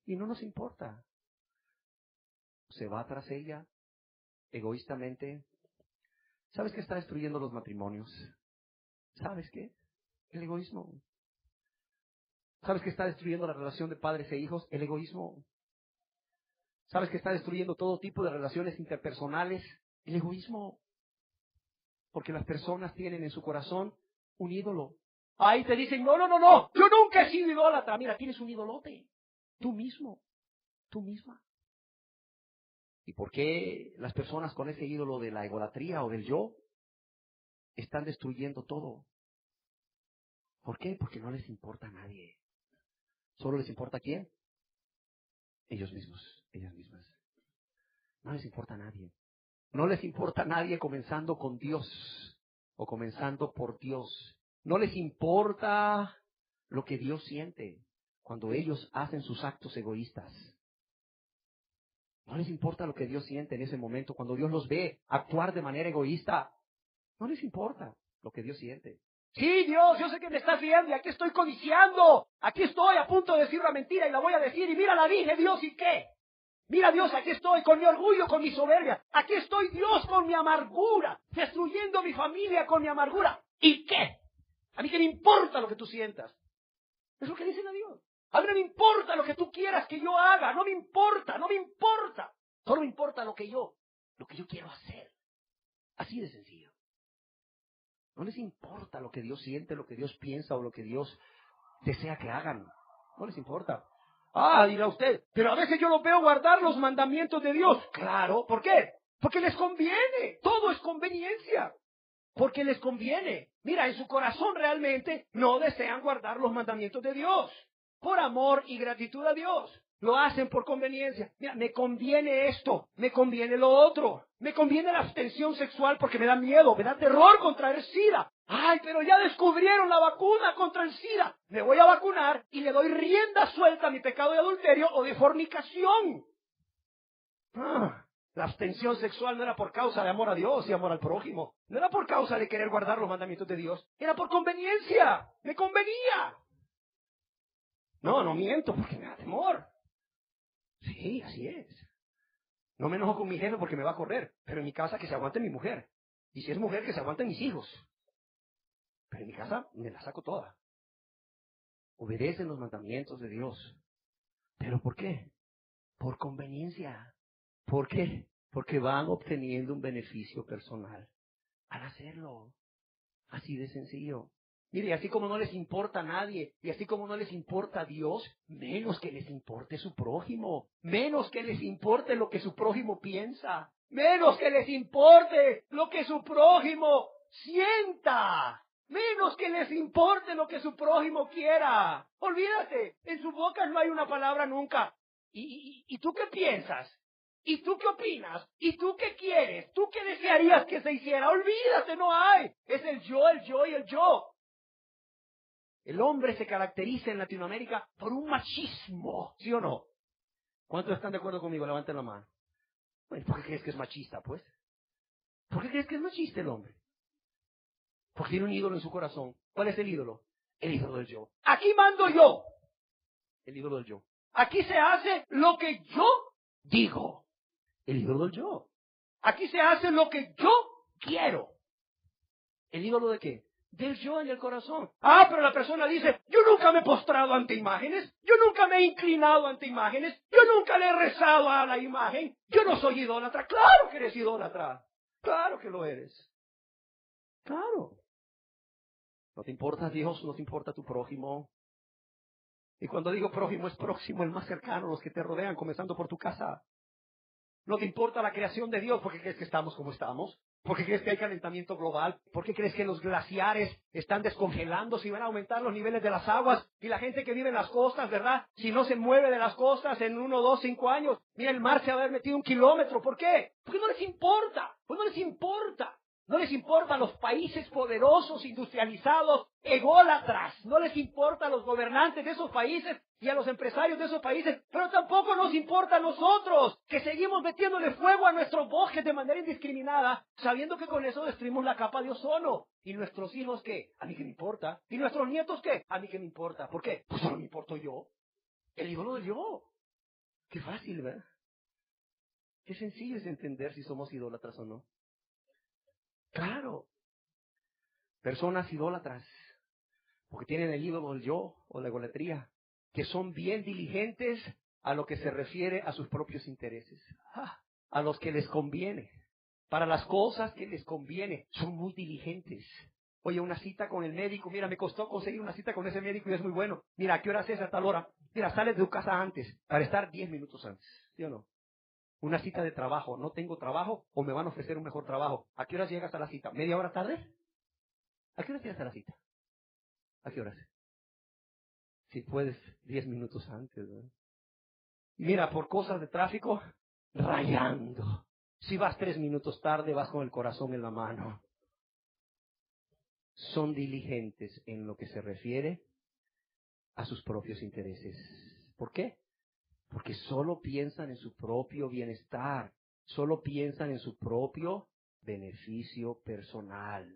y no nos importa. Se va tras ella, egoístamente. ¿Sabes qué está destruyendo los matrimonios? ¿Sabes qué? El egoísmo. ¿Sabes qué está destruyendo la relación de padres e hijos? El egoísmo. ¿Sabes qué está destruyendo todo tipo de relaciones interpersonales? El egoísmo. Porque las personas tienen en su corazón un ídolo. Ahí te dicen, no, yo nunca he sido idólatra. Mira, tienes un idolote. Tú mismo, tú misma. ¿Y por qué las personas con ese ídolo de la egolatría o del yo están destruyendo todo? ¿Por qué? Porque no les importa a nadie. ¿Solo les importa a quién? Ellos mismos, ellas mismas. No les importa a nadie. No les importa a nadie comenzando con Dios o comenzando por Dios. No les importa lo que Dios siente cuando ellos hacen sus actos egoístas. No les importa lo que Dios siente en ese momento cuando Dios los ve actuar de manera egoísta. No les importa lo que Dios siente. Sí, Dios, yo sé que me estás viendo y aquí estoy codiciando. Aquí estoy a punto de decir una mentira y la voy a decir y mira, la dije, Dios, ¿y qué? Mira, Dios, aquí estoy con mi orgullo, con mi soberbia. Aquí estoy, Dios, con mi amargura, destruyendo mi familia con mi amargura. ¿Y qué? A mí que me importa lo que tú sientas. Es lo que dicen a Dios. A mí no me importa lo que tú quieras que yo haga. No me importa. Solo me importa lo que yo quiero hacer. Así de sencillo. No les importa lo que Dios siente, lo que Dios piensa o lo que Dios desea que hagan. No les importa. Ah, dirá usted, pero a veces yo los veo guardar los mandamientos de Dios. Claro, ¿por qué? Porque les conviene. Todo es conveniencia. Porque les conviene. Mira, en su corazón realmente no desean guardar los mandamientos de Dios. Por amor y gratitud a Dios. Lo hacen por conveniencia. Mira, me conviene esto, me conviene lo otro. Me conviene la abstención sexual porque me da miedo, me da terror contraer SIDA. Ay, pero ya descubrieron la vacuna contra el SIDA. Me voy a vacunar y le doy rienda suelta a mi pecado de adulterio o de fornicación. La abstención sexual no era por causa de amor a Dios y amor al prójimo. No era por causa de querer guardar los mandamientos de Dios. Era por conveniencia. Me convenía. No miento porque me da temor. Sí, así es. No me enojo con mi jefe porque me va a correr, pero en mi casa que se aguante mi mujer. Y si es mujer, que se aguanten mis hijos. Pero en mi casa me la saco toda. Obedecen los mandamientos de Dios. ¿Pero por qué? Por conveniencia. ¿Por qué? Porque van obteniendo un beneficio personal al hacerlo. Así de sencillo. Mire, así como no les importa a nadie, y así como no les importa a Dios, menos que les importe su prójimo, menos que les importe lo que su prójimo piensa, menos que les importe lo que su prójimo sienta, menos que les importe lo que su prójimo quiera. Olvídate, en su boca no hay una palabra nunca. ¿Y tú qué piensas? ¿Y tú qué opinas? ¿Y tú qué quieres? ¿Tú qué desearías que se hiciera? Olvídate, no hay. Es el yo y el yo. El hombre se caracteriza en Latinoamérica por un machismo, ¿sí o no? ¿Cuántos están de acuerdo conmigo? Levanten la mano. Bueno, ¿por qué crees que es machista, pues? ¿Por qué crees que es machista el hombre? Porque tiene un ídolo en su corazón. ¿Cuál es el ídolo? El ídolo del yo. Aquí mando yo. El ídolo del yo. Aquí se hace lo que yo digo. El ídolo del yo. Aquí se hace lo que yo quiero. ¿El ídolo de qué? Del yo en el corazón. Ah, pero la persona dice, yo nunca me he postrado ante imágenes, yo nunca me he inclinado ante imágenes, yo nunca le he rezado a la imagen, yo no soy idólatra. Claro que eres idólatra. Claro que lo eres. Claro. No te importa Dios, no te importa tu prójimo. Y cuando digo prójimo es próximo, el más cercano, los que te rodean, comenzando por tu casa. No te importa la creación de Dios, ¿por qué crees que estamos como estamos? ¿Por qué crees que hay calentamiento global? ¿Por qué crees que los glaciares están descongelando? Si van a aumentar los niveles de las aguas y la gente que vive en las costas, ¿verdad? Si no se mueve de las costas en 1, 2, 5 años, mira, el mar se va a haber metido 1 kilómetro. ¿Por qué? Porque no les importa. Pues no les importa. No les importa a los países poderosos, industrializados, ególatras. No les importa a los gobernantes de esos países y a los empresarios de esos países. Pero tampoco nos importa a nosotros, que seguimos metiéndole fuego a nuestros bosques de manera indiscriminada, sabiendo que con eso destruimos la capa de ozono. ¿Y nuestros hijos qué? ¿A mí qué me importa? ¿Y nuestros nietos qué? ¿A mí qué me importa? ¿Por qué? Pues solo me importo yo. El ídolo del yo. Qué fácil, ¿verdad? Qué sencillo es entender si somos idólatras o no. Claro. Personas idólatras, porque tienen el ídolo del yo o la egolatría, que son bien diligentes a lo que se refiere a sus propios intereses, a los que les conviene, para las cosas que les conviene, son muy diligentes. Oye, una cita con el médico, mira, me costó conseguir una cita con ese médico y es muy bueno. Mira, ¿a qué hora es a tal hora? Mira, sales de tu casa antes, para estar 10 minutos antes, ¿sí o no? Una cita de trabajo, no tengo trabajo o me van a ofrecer un mejor trabajo. ¿A qué horas llegas a la cita? ¿Media hora tarde? ¿A qué hora llegas a la cita? ¿A qué horas? Si puedes, 10 minutos antes, ¿verdad? Mira, por cosas de tráfico, rayando. Si vas 3 minutos tarde, vas con el corazón en la mano. Son diligentes en lo que se refiere a sus propios intereses. ¿Por qué? Porque solo piensan en su propio bienestar, solo piensan en su propio beneficio personal,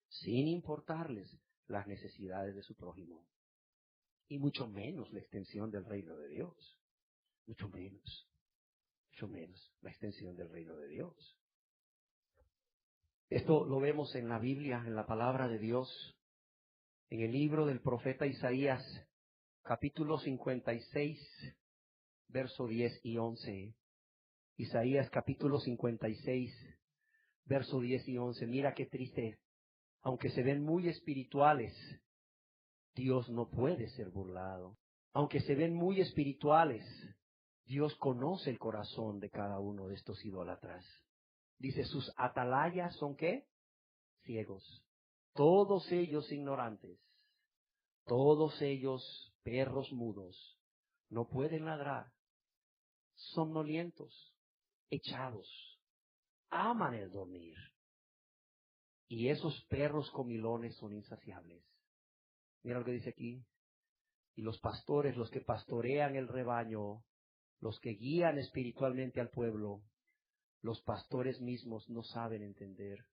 sin importarles las necesidades de su prójimo, y mucho menos la extensión del reino de Dios, mucho menos la extensión del reino de Dios. Esto lo vemos en la Biblia, en la palabra de Dios, en el libro del profeta Isaías, capítulo 56, verso 10 y 11. Isaías capítulo 56, verso 10 y 11. Mira qué triste. Aunque se ven muy espirituales, Dios no puede ser burlado. Aunque se ven muy espirituales, Dios conoce el corazón de cada uno de estos idólatras. Dice, sus atalayas son ¿qué? Ciegos. Todos ellos ignorantes. Todos ellos perros mudos. No pueden ladrar. Somnolientos. Echados. Aman el dormir. Y esos perros comilones son insaciables. Mira lo que dice aquí. Y los pastores, los que pastorean el rebaño, los que guían espiritualmente al pueblo, los pastores mismos no saben entender.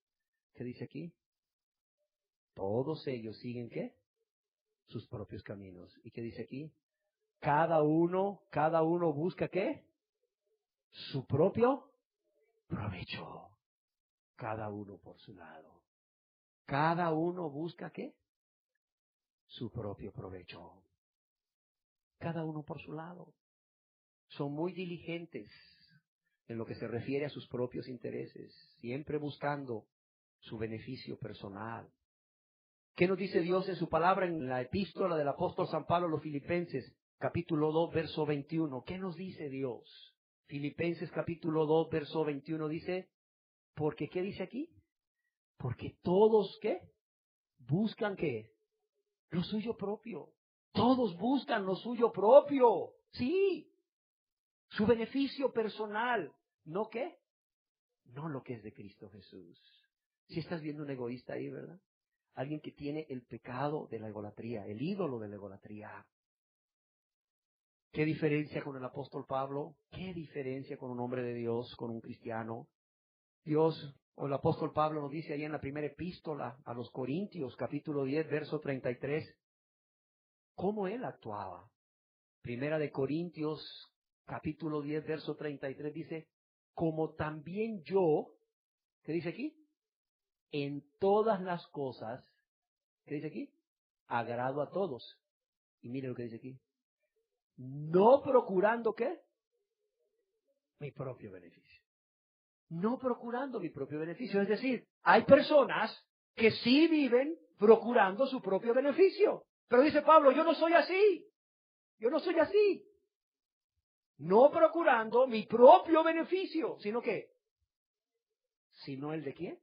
¿Qué dice aquí? Todos ellos siguen ¿qué? Sus propios caminos. ¿Y qué dice aquí? Cada uno busca ¿qué? su propio provecho. Cada uno por su lado. Cada uno busca ¿qué? Su propio provecho. Cada uno por su lado. Son muy diligentes en lo que se refiere a sus propios intereses, siempre buscando su beneficio personal. ¿Qué nos dice Dios en su palabra en la epístola del apóstol San Pablo a los Filipenses, capítulo 2, verso 21? ¿Qué nos dice Dios? Filipenses capítulo 2, verso 21 dice, porque ¿qué dice aquí? Porque todos, ¿qué? Buscan, ¿qué? Lo suyo propio. Todos buscan lo suyo propio. Sí. Su beneficio personal. ¿No qué? No lo que es de Cristo Jesús. Si estás viendo un egoísta ahí, ¿verdad? Alguien que tiene el pecado de la egolatría, el ídolo de la egolatría. ¿Qué diferencia con el apóstol Pablo? ¿Qué diferencia con un hombre de Dios, con un cristiano? Dios, o el apóstol Pablo nos dice ahí en la primera epístola a los Corintios, capítulo 10, verso 33, cómo él actuaba. Primera de Corintios, capítulo 10, verso 33 dice, como también yo, ¿qué dice aquí? En todas las cosas, ¿qué dice aquí? Agrado a todos. Y mire lo que dice aquí. No procurando, ¿qué? Mi propio beneficio. No procurando mi propio beneficio. Es decir, hay personas que sí viven procurando su propio beneficio. Pero dice Pablo, yo no soy así. Yo no soy así. No procurando mi propio beneficio, sino que, sino el de quién?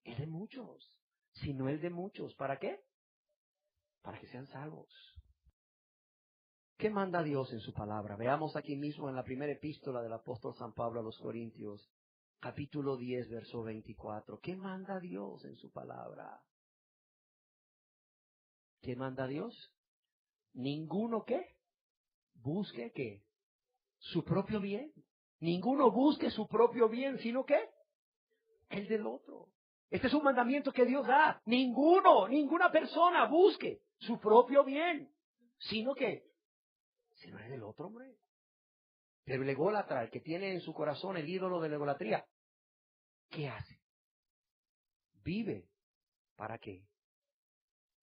El de muchos. Sino el de muchos. ¿Para qué? Para que sean salvos. ¿Qué manda Dios en su palabra? Veamos aquí mismo en la primera epístola del apóstol San Pablo a los Corintios, capítulo 10, verso 24. ¿Qué manda Dios en su palabra? ¿Qué manda Dios? Ninguno ¿qué? Busque ¿qué? Su propio bien. Ninguno busque su propio bien, sino ¿qué? El del otro. Este es un mandamiento que Dios da. Ninguna persona busque su propio bien, sino ¿qué? Sino el del otro, hombre. Pero el ególatra, el que tiene en su corazón el ídolo de la egolatría, ¿qué hace? Vive. ¿Para qué?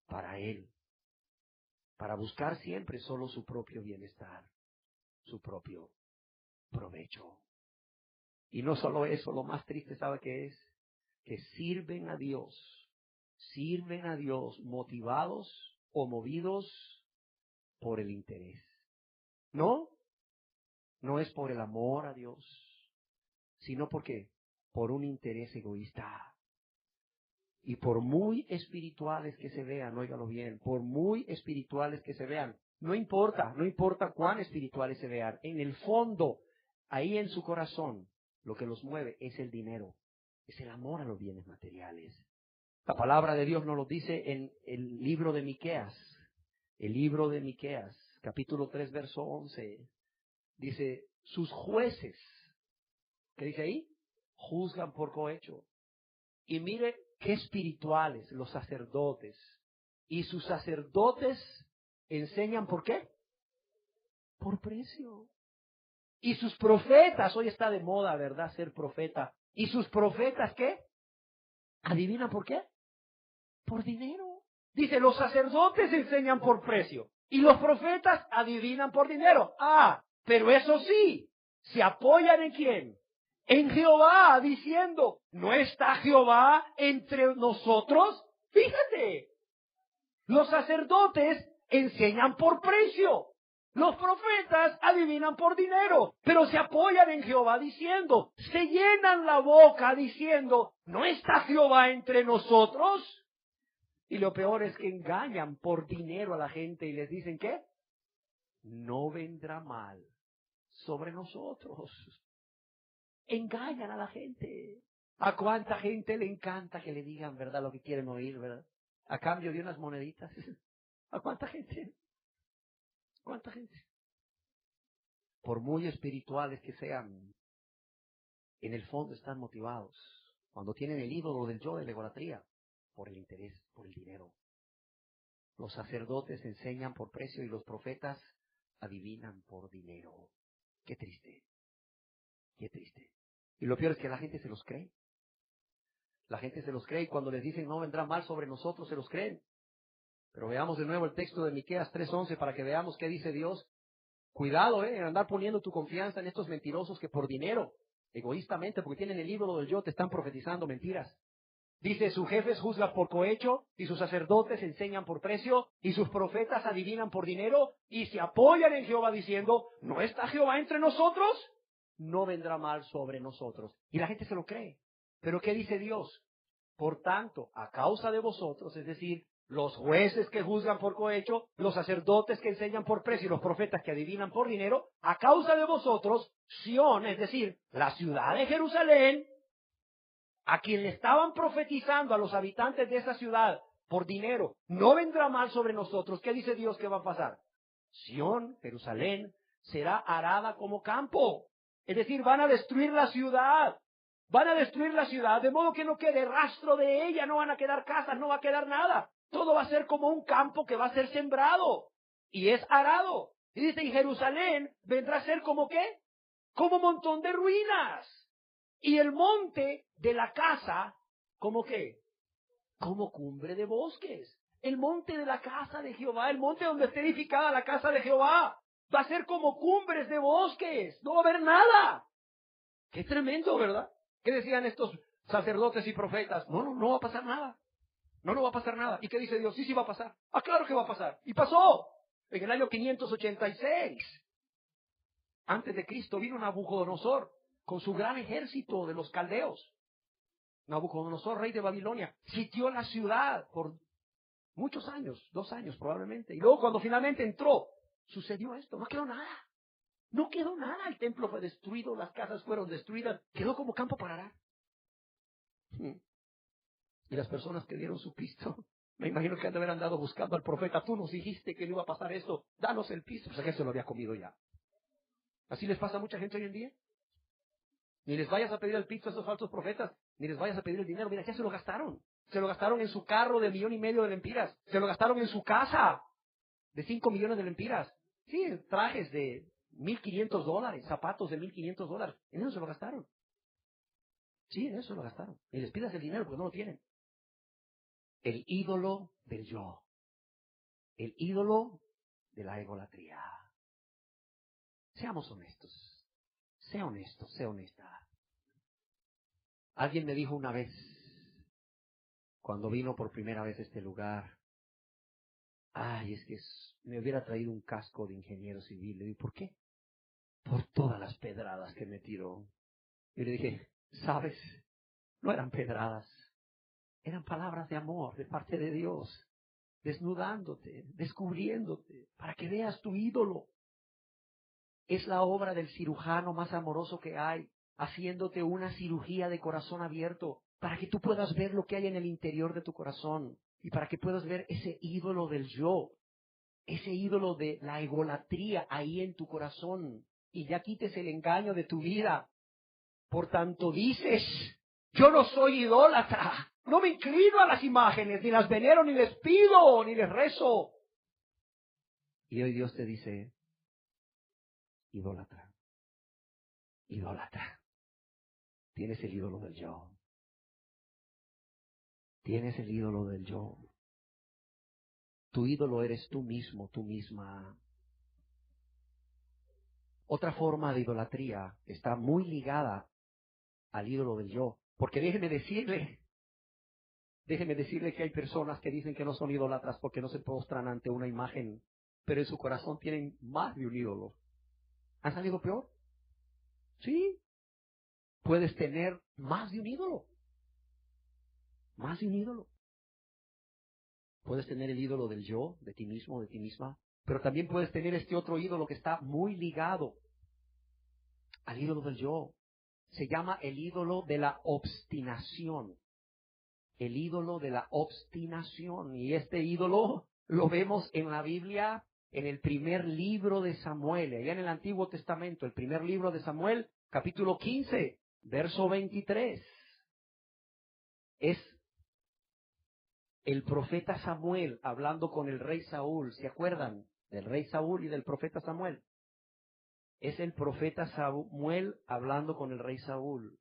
Para él. Para buscar siempre solo su propio bienestar, su propio provecho. Y no solo eso, lo más triste, ¿sabe qué es? Que sirven a Dios motivados o movidos por el interés. No es por el amor a Dios, sino porque por un interés egoísta. Y por muy espirituales que se vean, óigalo bien, por muy espirituales que se vean, no importa cuán espirituales se vean, en el fondo, ahí en su corazón, lo que los mueve es el dinero, es el amor a los bienes materiales. La palabra de Dios nos lo dice en el libro de Miqueas, capítulo 3, verso 11, dice, sus jueces, ¿qué dice ahí? Juzgan por cohecho. Y mire qué espirituales los sacerdotes. Y sus sacerdotes enseñan ¿por qué? Por precio. Y sus profetas, hoy está de moda, ¿verdad? Ser profeta. ¿Y sus profetas qué? ¿Adivina por qué? Por dinero. Dice, los sacerdotes enseñan por precio. Y los profetas adivinan por dinero. Ah, pero eso sí, ¿se apoyan en quién? En Jehová, diciendo, ¿no está Jehová entre nosotros? Fíjate, los sacerdotes enseñan por precio, los profetas adivinan por dinero, pero se apoyan en Jehová diciendo, se llenan la boca diciendo, ¿no está Jehová entre nosotros? Y lo peor es que engañan por dinero a la gente y les dicen, ¿qué? No vendrá mal sobre nosotros. Engañan a la gente. ¿A cuánta gente le encanta que le digan, verdad, lo que quieren oír, verdad? A cambio de unas moneditas. ¿A cuánta gente? ¿Cuánta gente? Por muy espirituales que sean, en el fondo están motivados. Cuando tienen el ídolo del yo de la egolatría, por el interés, por el dinero. Los sacerdotes enseñan por precio y los profetas adivinan por dinero. Qué triste. Qué triste. Y lo peor es que la gente se los cree. La gente se los cree y cuando les dicen no vendrá mal sobre nosotros, se los creen. Pero veamos de nuevo el texto de Miqueas 3:11 para que veamos qué dice Dios. Cuidado, en andar poniendo tu confianza en estos mentirosos que por dinero, egoístamente, porque tienen el ídolo del yo, te están profetizando mentiras. Dice, sus jefes juzgan por cohecho, y sus sacerdotes enseñan por precio, y sus profetas adivinan por dinero, y se apoyan en Jehová diciendo, ¿no está Jehová entre nosotros? No vendrá mal sobre nosotros. Y la gente se lo cree. Pero ¿qué dice Dios? Por tanto, a causa de vosotros, es decir, los jueces que juzgan por cohecho, los sacerdotes que enseñan por precio y los profetas que adivinan por dinero, a causa de vosotros, Sión, es decir, la ciudad de Jerusalén, a quien le estaban profetizando a los habitantes de esa ciudad por dinero, no vendrá mal sobre nosotros. ¿Qué dice Dios que va a pasar? Sión, Jerusalén, será arada como campo. Es decir, van a destruir la ciudad. Van a destruir la ciudad, de modo que no quede rastro de ella, no van a quedar casas, no va a quedar nada. Todo va a ser como un campo que va a ser sembrado. Y es arado. Y dice, y Jerusalén vendrá a ser como ¿qué? Como un montón de ruinas. Y el monte de la casa, ¿cómo qué? Como cumbre de bosques. El monte de la casa de Jehová, el monte donde esté edificada la casa de Jehová, va a ser como cumbres de bosques. No va a haber nada. Qué tremendo, ¿verdad? ¿Qué decían estos sacerdotes y profetas? No va a pasar nada. No va a pasar nada. ¿Y qué dice Dios? Sí va a pasar. Ah, claro que va a pasar. Y pasó. En el año 586, antes de Cristo, vino Nabucodonosor con su gran ejército de los caldeos. Nabucodonosor, rey de Babilonia, sitió la ciudad por muchos años, 2 años probablemente. Y luego cuando finalmente entró, sucedió esto. No quedó nada. No quedó nada. El templo fue destruido, las casas fueron destruidas. Quedó como campo para arar. Y las personas que dieron su pisto, me imagino que han de haber andado buscando al profeta. Tú nos dijiste que no iba a pasar esto. Danos el pisto. Pues que se lo había comido ya. Así les pasa a mucha gente hoy en día. Ni les vayas a pedir el pisto a esos falsos profetas, ni les vayas a pedir el dinero. Mira, ya se lo gastaron. Se lo gastaron en su carro de 1,5 millones de lempiras. Se lo gastaron en su casa de 5 millones de lempiras. Sí, trajes de $1,500, zapatos de $1,500. En eso se lo gastaron. Sí, en eso se lo gastaron. Y les pidas el dinero porque no lo tienen. El ídolo del yo. El ídolo de la egolatría. Seamos honestos. Sea honesto, sea honesta. Alguien me dijo una vez, cuando vino por primera vez a este lugar, ay, es que me hubiera traído un casco de ingeniero civil. Le dije, ¿por qué? Por todas las pedradas que me tiró. Y le dije, ¿sabes? No eran pedradas, eran palabras de amor de parte de Dios, desnudándote, descubriéndote, para que veas tu ídolo. Es la obra del cirujano más amoroso que hay, haciéndote una cirugía de corazón abierto, para que tú puedas ver lo que hay en el interior de tu corazón, y para que puedas ver ese ídolo del yo, ese ídolo de la egolatría ahí en tu corazón, y ya quites el engaño de tu vida. Por tanto dices, yo no soy idólatra, no me inclino a las imágenes, ni las venero, ni les pido, ni les rezo. Y hoy Dios te dice, idólatra, idólatra. Tienes el ídolo del yo. Tienes el ídolo del yo. Tu ídolo eres tú mismo, tú misma. Otra forma de idolatría está muy ligada al ídolo del yo. Porque déjeme decirle que hay personas que dicen que no son idólatras porque no se postran ante una imagen, pero en su corazón tienen más de un ídolo. ¿Han salido peor? Sí. Puedes tener más de un ídolo. Más de un ídolo. Puedes tener el ídolo del yo, de ti mismo, de ti misma, pero también puedes tener este otro ídolo que está muy ligado al ídolo del yo. Se llama el ídolo de la obstinación. El ídolo de la obstinación. Y este ídolo lo vemos en la Biblia, en el primer libro de Samuel, allá en el Antiguo Testamento, el primer libro de Samuel, capítulo 15, verso 23. Es el profeta Samuel hablando con el rey Saúl. ¿Se acuerdan del rey Saúl y del profeta Samuel? Es el profeta Samuel hablando con el rey Saúl.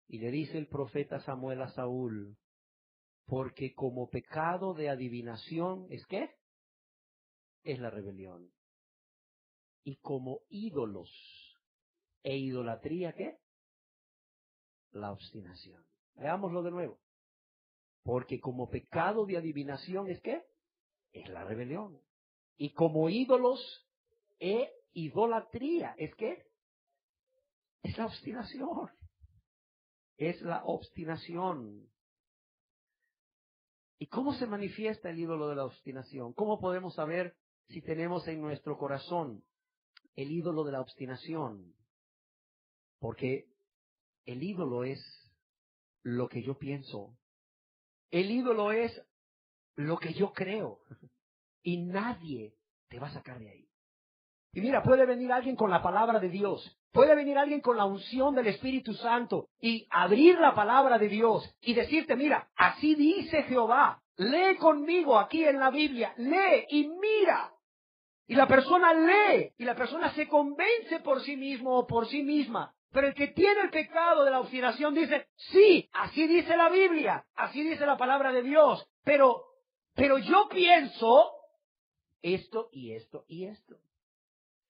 Y le dice el profeta Samuel a Saúl, porque como pecado de adivinación, ¿es qué? Es la rebelión. Y como ídolos e idolatría, ¿qué? La obstinación. Veámoslo de nuevo. Porque como pecado de adivinación, ¿es qué? Es la rebelión. Y como ídolos e idolatría, ¿es qué? Es la obstinación. Es la obstinación. ¿Y cómo se manifiesta el ídolo de la obstinación? ¿Cómo podemos saber si tenemos en nuestro corazón el ídolo de la obstinación? Porque el ídolo es lo que yo pienso. El ídolo es lo que yo creo. Y nadie te va a sacar de ahí. Y mira, puede venir alguien con la palabra de Dios. Puede venir alguien con la unción del Espíritu Santo y abrir la palabra de Dios y decirte, mira, así dice Jehová. Lee conmigo aquí en la Biblia. Lee y mira. Y la persona lee y la persona se convence por sí mismo o por sí misma. Pero el que tiene el pecado de la obstinación dice, sí, así dice la Biblia, así dice la palabra de Dios. Pero yo pienso esto y esto y esto.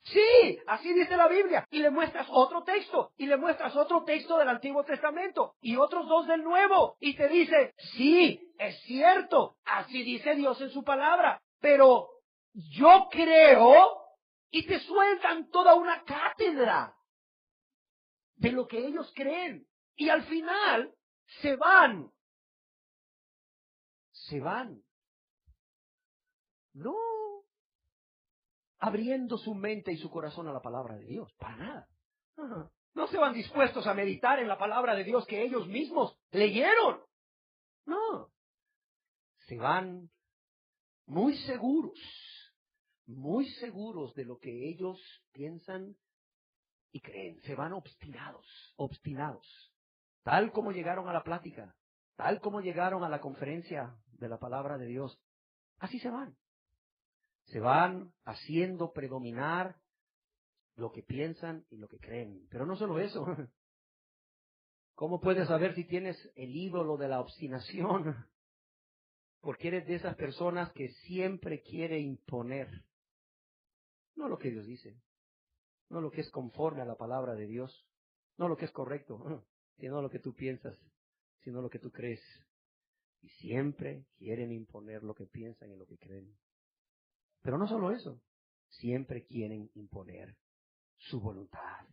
Sí, así dice la Biblia. Y le muestras otro texto. Y le muestras otro texto del Antiguo Testamento. Y otros dos del Nuevo. Y te dice, sí, es cierto. Así dice Dios en su palabra. Pero yo creo. Y te sueltan toda una cátedra de lo que ellos creen. Y al final se van. Se van. No abriendo su mente y su corazón a la palabra de Dios, para nada. No se van dispuestos a meditar en la palabra de Dios que ellos mismos leyeron. No. Se van muy seguros de lo que ellos piensan y creen. Se van obstinados. Tal como llegaron a la plática, tal como llegaron a la conferencia de la palabra de Dios, así se van. Se van haciendo predominar lo que piensan y lo que creen. Pero no solo eso. ¿Cómo puedes saber si tienes el ídolo de la obstinación? Porque eres de esas personas que siempre quiere imponer. No lo que Dios dice. No lo que es conforme a la palabra de Dios. No lo que es correcto. Sino lo que tú piensas. Sino lo que tú crees. Y siempre quieren imponer lo que piensan y lo que creen. Pero no solo eso. Siempre quieren imponer su voluntad.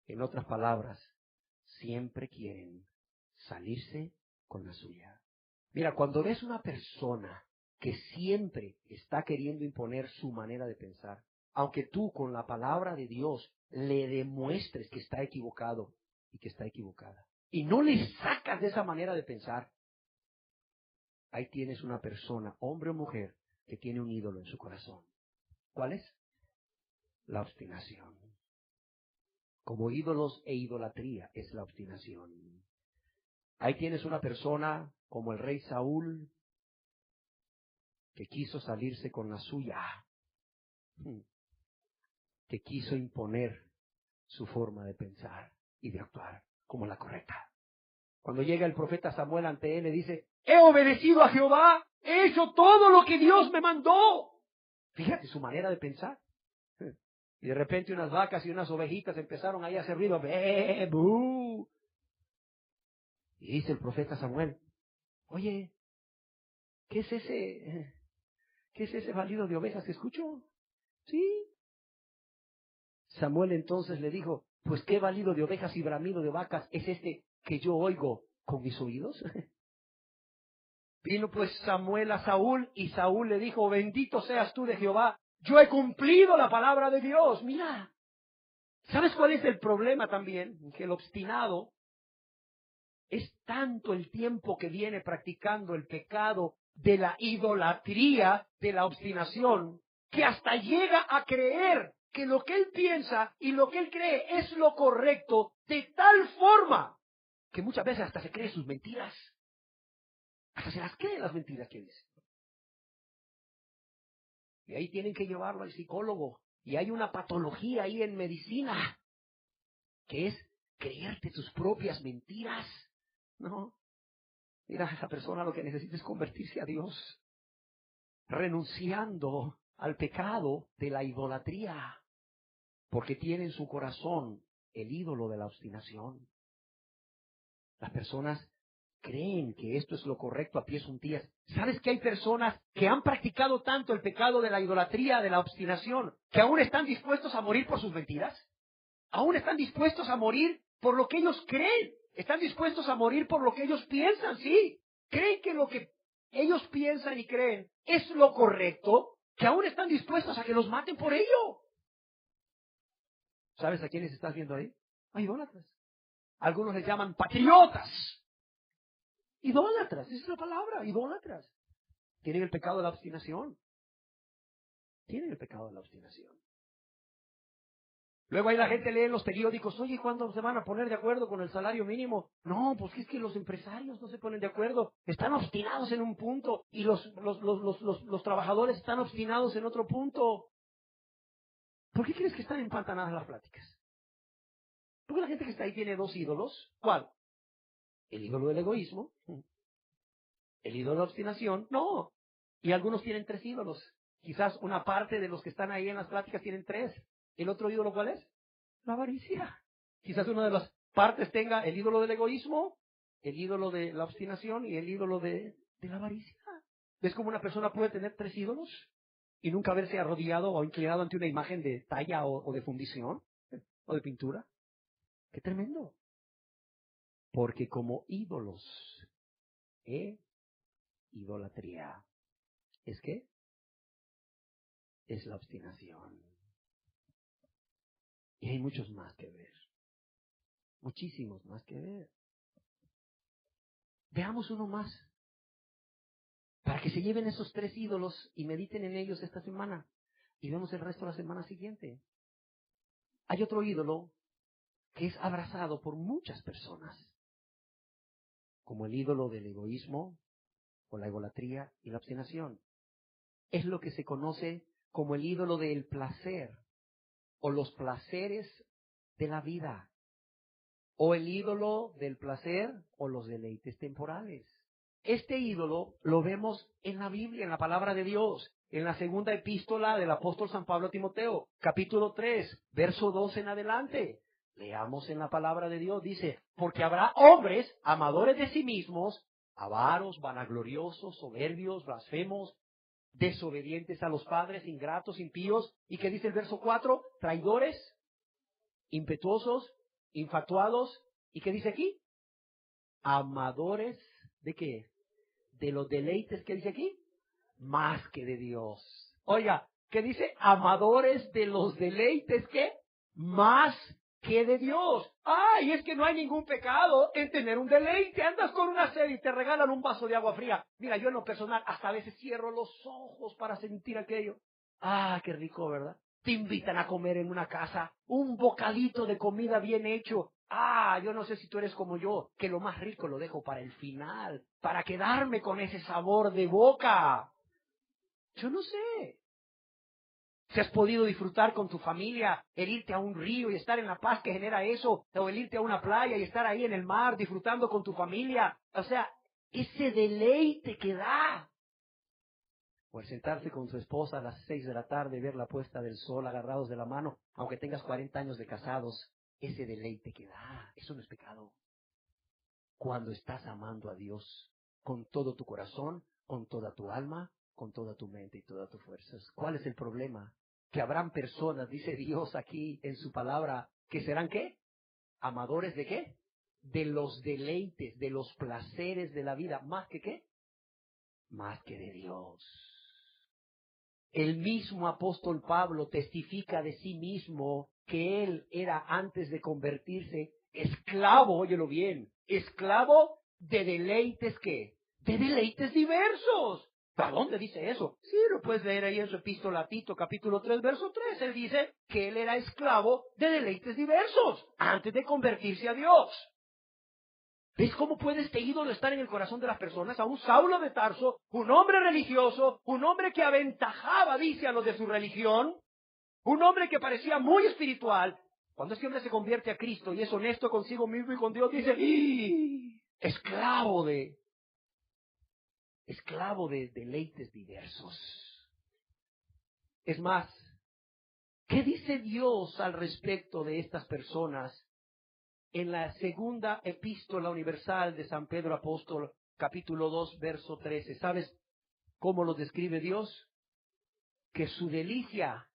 En otras palabras, siempre quieren salirse con la suya. Mira, cuando ves una persona que siempre está queriendo imponer su manera de pensar, aunque tú con la palabra de Dios le demuestres que está equivocado y que está equivocada, y no le sacas de esa manera de pensar, ahí tienes una persona, hombre o mujer, que tiene un ídolo en su corazón. ¿Cuál es? La obstinación. Como ídolos e idolatría es la obstinación. Ahí tienes una persona como el rey Saúl que quiso salirse con la suya, que quiso imponer su forma de pensar y de actuar como la correcta. Cuando llega el profeta Samuel ante él, le dice, he obedecido a Jehová, he hecho todo lo que Dios me mandó. Fíjate su manera de pensar. Y de repente unas vacas y unas ovejitas empezaron ahí a hacer ruido. ¡Bé, bú! Y dice el profeta Samuel, oye, ¿qué es ese balido de ovejas que escucho? Sí. Samuel entonces le dijo, pues qué balido de ovejas y bramido de vacas es este que yo oigo con mis oídos. Vino pues Samuel a Saúl y Saúl le dijo, bendito seas tú de Jehová, yo he cumplido la palabra de Dios. Mira, ¿sabes cuál es el problema también? Que el obstinado es tanto el tiempo que viene practicando el pecado de la idolatría, de la obstinación, que hasta llega a creer que lo que él piensa y lo que él cree es lo correcto, de tal forma que muchas veces hasta se cree sus mentiras. Hasta se las cree las mentiras que dice. Y ahí tienen que llevarlo al psicólogo Y hay una patología ahí en medicina, que es creerte tus propias mentiras. No. Mira, esa persona lo que necesita es convertirse a Dios, renunciando al pecado de la idolatría, porque tiene en su corazón el ídolo de la obstinación. Las personas creen que esto es lo correcto a pies juntillas. ¿Sabes que hay personas que han practicado tanto el pecado de la idolatría, de la obstinación, que aún están dispuestos a morir por sus mentiras? Aún están dispuestos a morir por lo que ellos creen. Están dispuestos a morir por lo que ellos piensan, sí. Creen que lo que ellos piensan y creen es lo correcto, que aún están dispuestos a que los maten por ello. ¿Sabes a quiénes estás viendo ahí? A idólatras. Algunos les llaman patriotas. Idólatras, esa es la palabra, idólatras. Tienen el pecado de la obstinación. Tienen el pecado de la obstinación. Luego ahí la gente lee en los periódicos, oye, ¿cuándo se van a poner de acuerdo con el salario mínimo? No, pues es que los empresarios no se ponen de acuerdo. Están obstinados en un punto y los trabajadores están obstinados en otro punto. ¿Por qué crees que están empantanadas las pláticas? Porque la gente que está ahí tiene dos ídolos. ¿Cuál? El ídolo del egoísmo. El ídolo de la obstinación. No. Y algunos tienen tres ídolos. Quizás una parte de los que están ahí en las pláticas tienen tres. ¿El otro ídolo cuál es? La avaricia. Quizás una de las partes tenga el ídolo del egoísmo, el ídolo de la obstinación y el ídolo de la avaricia. ¿Ves cómo una persona puede tener tres ídolos y nunca haberse arrodillado o inclinado ante una imagen de talla o de fundición o de pintura? ¡Qué tremendo! Porque como ídolos, idolatría. ¿Es qué? Es la obstinación. Y hay muchos más que ver. Muchísimos más que ver. Veamos uno más. Para que se lleven esos tres ídolos y mediten en ellos esta semana. Y vemos el resto la semana siguiente. Hay otro ídolo que es abrazado por muchas personas. Como el ídolo del egoísmo, o la egolatría y la obstinación. Es lo que se conoce como el ídolo del placer, o los placeres de la vida, o el ídolo del placer o los deleites temporales. Este ídolo lo vemos en la Biblia, en la palabra de Dios, en la segunda epístola del apóstol San Pablo a Timoteo, capítulo 3, verso 2 en adelante. Leamos en la palabra de Dios, dice, porque habrá hombres amadores de sí mismos, avaros, vanagloriosos, soberbios, blasfemos, desobedientes a los padres, ingratos, impíos, y que dice el verso 4, traidores, impetuosos, infatuados, ¿y qué dice aquí? Amadores, ¿de qué? De los deleites, ¿qué dice aquí? Más que de Dios. Oiga, ¿qué dice? Amadores de los deleites, ¿qué? Más que de Dios. ¡Ay, es que no hay ningún pecado en tener un deleite! Andas con una sed y te regalan un vaso de agua fría. Mira, yo en lo personal hasta a veces cierro los ojos para sentir aquello. ¡Ah, qué rico!, ¿verdad? Te invitan a comer en una casa, un bocadito de comida bien hecho. Ah, yo no sé si tú eres como yo, que lo más rico lo dejo para el final, para quedarme con ese sabor de boca. Yo no sé. Si has podido disfrutar con tu familia, el irte a un río y estar en la paz que genera eso, o el irte a una playa y estar ahí en el mar disfrutando con tu familia. O sea, ese deleite que da. O el sentarse con su esposa a las 6 de la tarde, ver la puesta del sol agarrados de la mano, aunque tengas 40 años de casados, ese deleite que da, eso no es pecado. Cuando estás amando a Dios con todo tu corazón, con toda tu alma, con toda tu mente y todas tus fuerzas. ¿Cuál es el problema? Que habrán personas, dice Dios aquí en su palabra, que serán ¿qué? Amadores de ¿qué? De los deleites, de los placeres de la vida, más que ¿qué? Más que de Dios. El mismo apóstol Pablo testifica de sí mismo que él era, antes de convertirse, esclavo, óyelo bien, esclavo de deleites, ¿qué? De deleites diversos. ¿A dónde dice eso? Sí, lo puedes leer ahí en su epístola a Tito, capítulo 3, verso 3. Él dice que él era esclavo de deleites diversos, antes de convertirse a Dios. ¿Ves cómo puede este ídolo estar en el corazón de las personas? A un Saulo de Tarso, un hombre religioso, un hombre que aventajaba, dice, a los de su religión, Un hombre que parecía muy espiritual, cuando este hombre se convierte a Cristo y es honesto consigo mismo y con Dios, dice, ¡ih! Esclavo de deleites diversos. Es más, ¿qué dice Dios al respecto de estas personas en la segunda epístola universal de San Pedro Apóstol, capítulo 2, verso 13? ¿Sabes cómo lo describe Dios? Que su delicia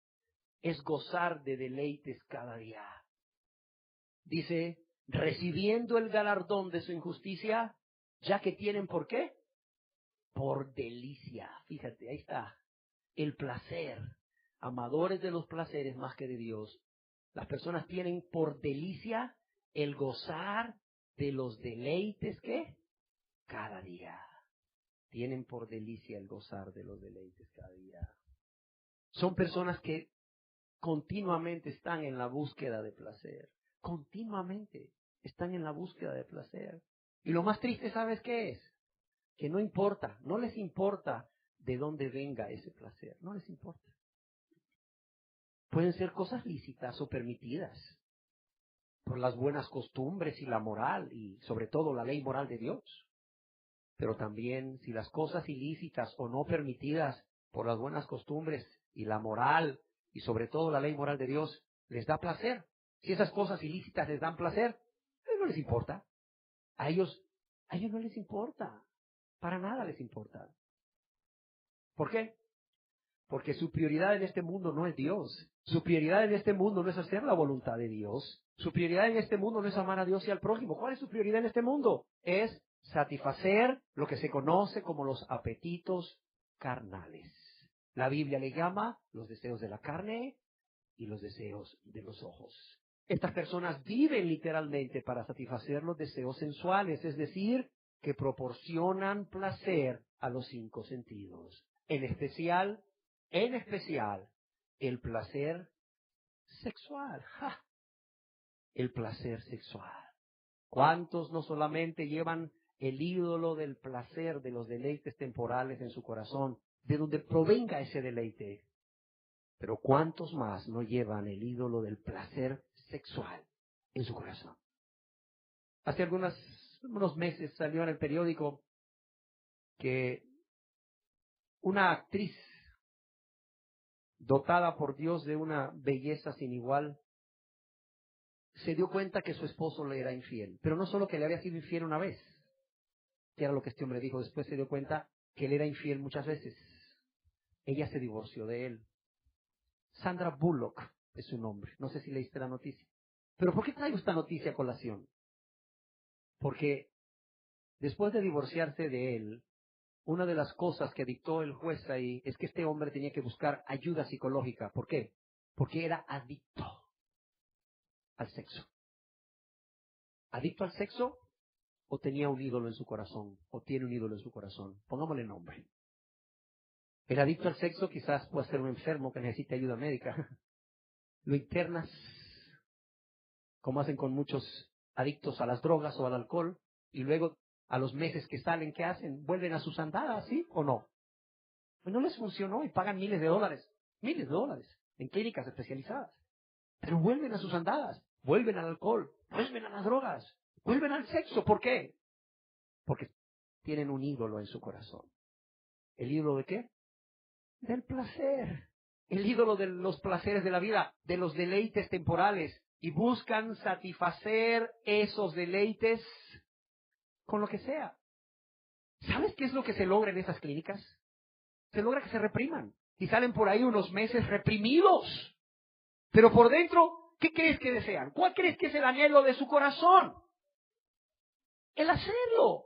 es gozar de deleites cada día. Dice, recibiendo el galardón de su injusticia, ya que tienen ¿por qué? Por delicia. Fíjate, ahí está. El placer. Amadores de los placeres más que de Dios. Las personas tienen por delicia el gozar de los deleites ¿qué? Cada día. Tienen por delicia el gozar de los deleites cada día. Son personas que continuamente están en la búsqueda de placer. Continuamente están en la búsqueda de placer. Y lo más triste, ¿sabes qué es? Que no importa, no les importa de dónde venga ese placer. No les importa. Pueden ser cosas lícitas o permitidas por las buenas costumbres y la moral y sobre todo la ley moral de Dios. Pero también si las cosas ilícitas o no permitidas por las buenas costumbres y la moral y sobre todo la ley moral de Dios les da placer, si esas cosas ilícitas les dan placer, no les importa. A ellos no les importa. Para nada les importa. ¿Por qué? Porque su prioridad en este mundo no es Dios. Su prioridad en este mundo no es hacer la voluntad de Dios. Su prioridad en este mundo no es amar a Dios y al prójimo. ¿Cuál es su prioridad en este mundo? Es satisfacer lo que se conoce como los apetitos carnales. La Biblia le llama los deseos de la carne y los deseos de los ojos. Estas personas viven literalmente para satisfacer los deseos sensuales, es decir, que proporcionan placer a los 5 sentidos. En especial, el placer sexual. ¡Ja! El placer sexual. ¿Cuántos no solamente llevan el ídolo del placer, de los deleites temporales en su corazón, de donde provenga ese deleite? Pero ¿cuántos más no llevan el ídolo del placer sexual en su corazón? Hace unos meses salió en el periódico que una actriz dotada por Dios de una belleza sin igual, se dio cuenta que su esposo le era infiel. Pero no solo que le había sido infiel una vez, que era lo que este hombre dijo, después se dio cuenta que él era infiel muchas veces. Ella se divorció de él. Sandra Bullock es su nombre. No sé si leíste la noticia. Pero ¿por qué traigo esta noticia a colación? Porque después de divorciarse de él, una de las cosas que dictó el juez ahí es que este hombre tenía que buscar ayuda psicológica. ¿Por qué? Porque era adicto al sexo. ¿Adicto al sexo? ¿O tenía un ídolo en su corazón? ¿O tiene un ídolo en su corazón? Pongámosle nombre. El adicto al sexo quizás pueda ser un enfermo que necesite ayuda médica. Lo internas, como hacen con muchos adictos a las drogas o al alcohol, y luego a los meses que salen, ¿qué hacen? Vuelven a sus andadas, ¿sí o no? Pues no les funcionó y pagan miles de dólares en clínicas especializadas. Pero vuelven a sus andadas, vuelven al alcohol, vuelven a las drogas, vuelven al sexo. ¿Por qué? Porque tienen un ídolo en su corazón. ¿El ídolo de qué? Del placer. El ídolo de los placeres de la vida, de los deleites temporales. Y buscan satisfacer esos deleites con lo que sea. ¿Sabes qué es lo que se logra en esas clínicas? Se logra que se repriman. Y salen por ahí unos meses reprimidos. Pero por dentro, ¿qué crees que desean? ¿Cuál crees que es el anhelo de su corazón? El hacerlo.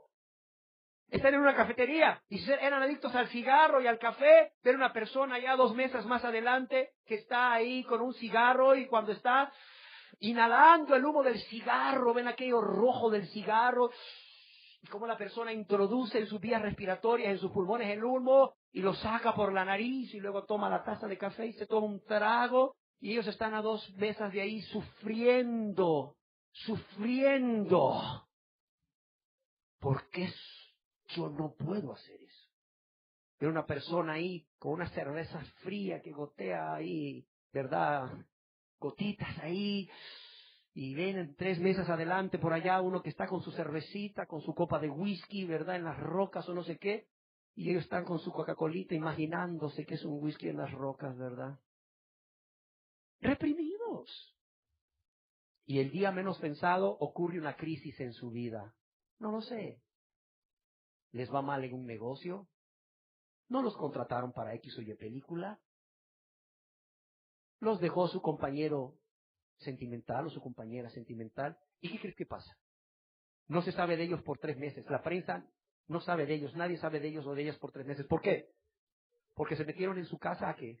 Están en una cafetería y eran adictos al cigarro y al café. Ver una persona ya 2 mesas más adelante que está ahí con un cigarro y cuando está inhalando el humo del cigarro, ven aquello rojo del cigarro y cómo la persona introduce en sus vías respiratorias, en sus pulmones el humo y lo saca por la nariz y luego toma la taza de café y se toma un trago y ellos están a 2 mesas de ahí sufriendo. ¿Por qué yo no puedo hacer eso? Ver una persona ahí con una cerveza fría que gotea ahí ¿verdad? Gotitas ahí. Y ven 3 meses adelante por allá uno que está con su cervecita, con su copa de whisky, ¿verdad? En las rocas o no sé qué. Y ellos están con su Coca-Colita imaginándose que es un whisky en las rocas, ¿verdad? Reprimidos. Y el día menos pensado ocurre una crisis en su vida. No lo sé. ¿Les va mal en un negocio? ¿No los contrataron para X o Y película? ¿Los dejó su compañero sentimental o su compañera sentimental? ¿Y qué crees que pasa? No se sabe de ellos por 3 meses. La prensa no sabe de ellos. Nadie sabe de ellos o de ellas por 3 meses. ¿Por qué? Porque se metieron en su casa ¿a qué?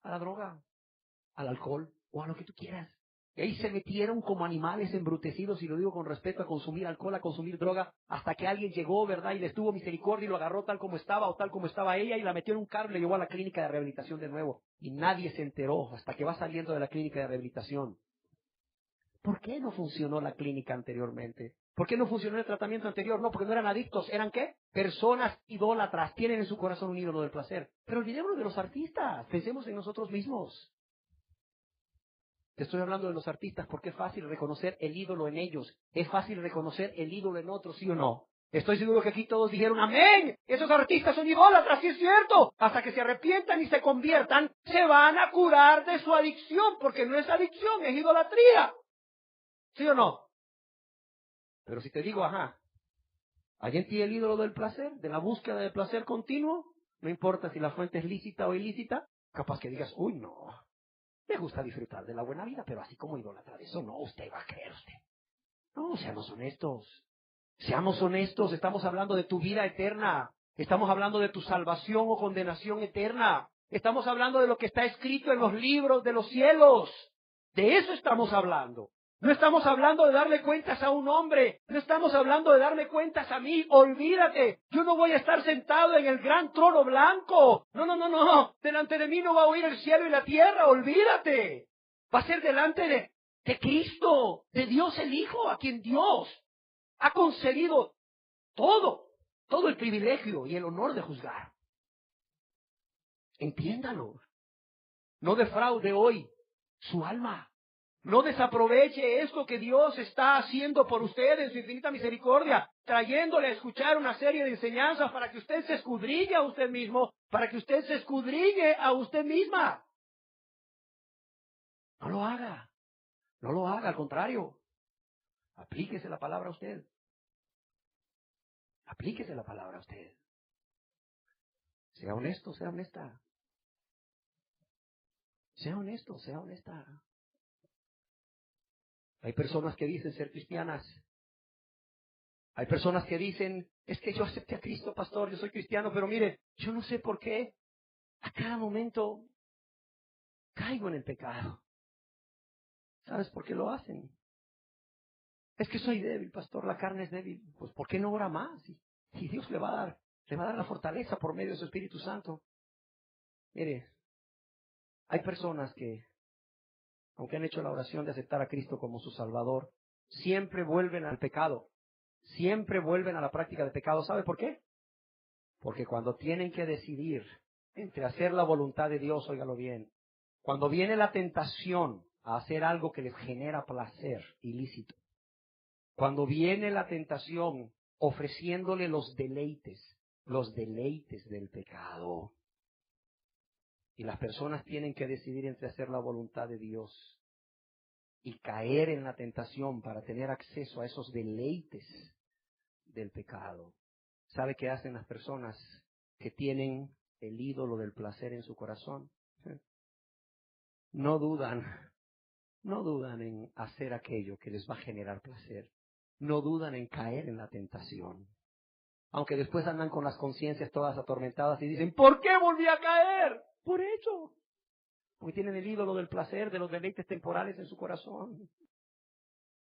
A la droga, al alcohol o a lo que tú quieras. Y ahí se metieron como animales embrutecidos, y lo digo con respeto, a consumir alcohol, a consumir droga, hasta que alguien llegó, ¿verdad? Y les tuvo misericordia y lo agarró tal como estaba o tal como estaba ella y la metió en un carro y le llevó a la clínica de rehabilitación de nuevo. Y nadie se enteró hasta que va saliendo de la clínica de rehabilitación. ¿Por qué no funcionó la clínica anteriormente? ¿Por qué no funcionó el tratamiento anterior? No, porque no eran adictos. ¿Eran qué? Personas idólatras. Tienen en su corazón un ídolo del placer. Pero olvidémonos de los artistas. Pensemos en nosotros mismos. Te estoy hablando de los artistas porque es fácil reconocer el ídolo en ellos. Es fácil reconocer el ídolo en otros, ¿sí o no? Estoy seguro que aquí todos dijeron amén. Esos artistas son idólatras, sí es cierto. Hasta que se arrepientan y se conviertan, se van a curar de su adicción, porque no es adicción, es idolatría. ¿Sí o no? Pero si te digo, ajá, ¿hay en ti el ídolo del placer, de la búsqueda del placer continuo? No importa si la fuente es lícita o ilícita. Capaz que digas, uy, no. Me gusta disfrutar de la buena vida, pero así como idolatrar eso, no, usted va a creer usted. No, seamos honestos. Seamos honestos, estamos hablando de tu vida eterna. Estamos hablando de tu salvación o condenación eterna. Estamos hablando de lo que está escrito en los libros de los cielos. De eso estamos hablando. No estamos hablando de darle cuentas a un hombre. No estamos hablando de darle cuentas a mí. Olvídate. Yo no voy a estar sentado en el gran trono blanco. No, no, no, no. Delante de mí no va a oír el cielo y la tierra. Olvídate. Va a ser delante de Cristo, de Dios el Hijo, a quien Dios ha concedido todo el privilegio y el honor de juzgar. Entiéndalo. No defraude hoy su alma. No desaproveche esto que Dios está haciendo por usted en su infinita misericordia, trayéndole a escuchar una serie de enseñanzas para que usted se escudriñe a usted mismo, para que usted se escudriñe a usted misma. No lo haga. No lo haga, al contrario. Aplíquese la palabra a usted. Aplíquese la palabra a usted. Sea honesto, sea honesta. Sea honesto, sea honesta. Hay personas que dicen ser cristianas. Hay personas que dicen, es que yo acepté a Cristo, pastor, yo soy cristiano, pero mire, yo no sé por qué a cada momento caigo en el pecado. ¿Sabes por qué lo hacen? Es que soy débil, pastor, la carne es débil. Pues ¿por qué no ora más? Y Dios le va a dar la fortaleza por medio de su Espíritu Santo. Mire, hay personas que, aunque han hecho la oración de aceptar a Cristo como su Salvador, siempre vuelven al pecado. Siempre vuelven a la práctica de pecado. ¿Sabe por qué? Porque cuando tienen que decidir entre hacer la voluntad de Dios, óigalo bien, cuando viene la tentación a hacer algo que les genera placer ilícito, cuando viene la tentación ofreciéndole los deleites del pecado, y las personas tienen que decidir entre hacer la voluntad de Dios y caer en la tentación para tener acceso a esos deleites del pecado. ¿Sabe qué hacen las personas que tienen el ídolo del placer en su corazón? No dudan en hacer aquello que les va a generar placer. No dudan en caer en la tentación. Aunque después andan con las conciencias todas atormentadas y dicen, ¿por qué volví a caer? Por eso. Porque tienen el ídolo del placer, de los deleites temporales en su corazón.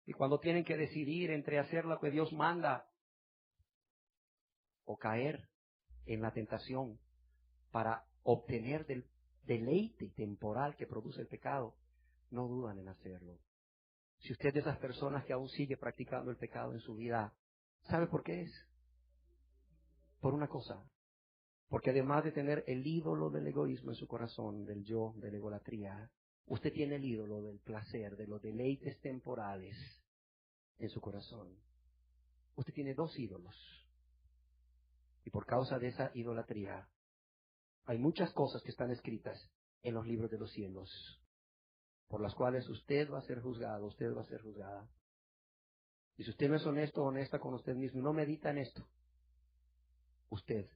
Y cuando tienen que decidir entre hacer lo que Dios manda o caer en la tentación para obtener del deleite temporal que produce el pecado, no dudan en hacerlo. Si usted es de esas personas que aún sigue practicando el pecado en su vida, ¿sabe por qué es? Por una cosa, Porque además de tener el ídolo del egoísmo en su corazón, del yo, de la egolatría, usted tiene el ídolo del placer, de los deleites temporales en su corazón. Usted tiene dos ídolos. Y por causa de esa idolatría, hay muchas cosas que están escritas en los libros de los cielos, por las cuales usted va a ser juzgado, usted va a ser juzgada. Y si usted no es honesto o honesta con usted mismo, no medita en esto, usted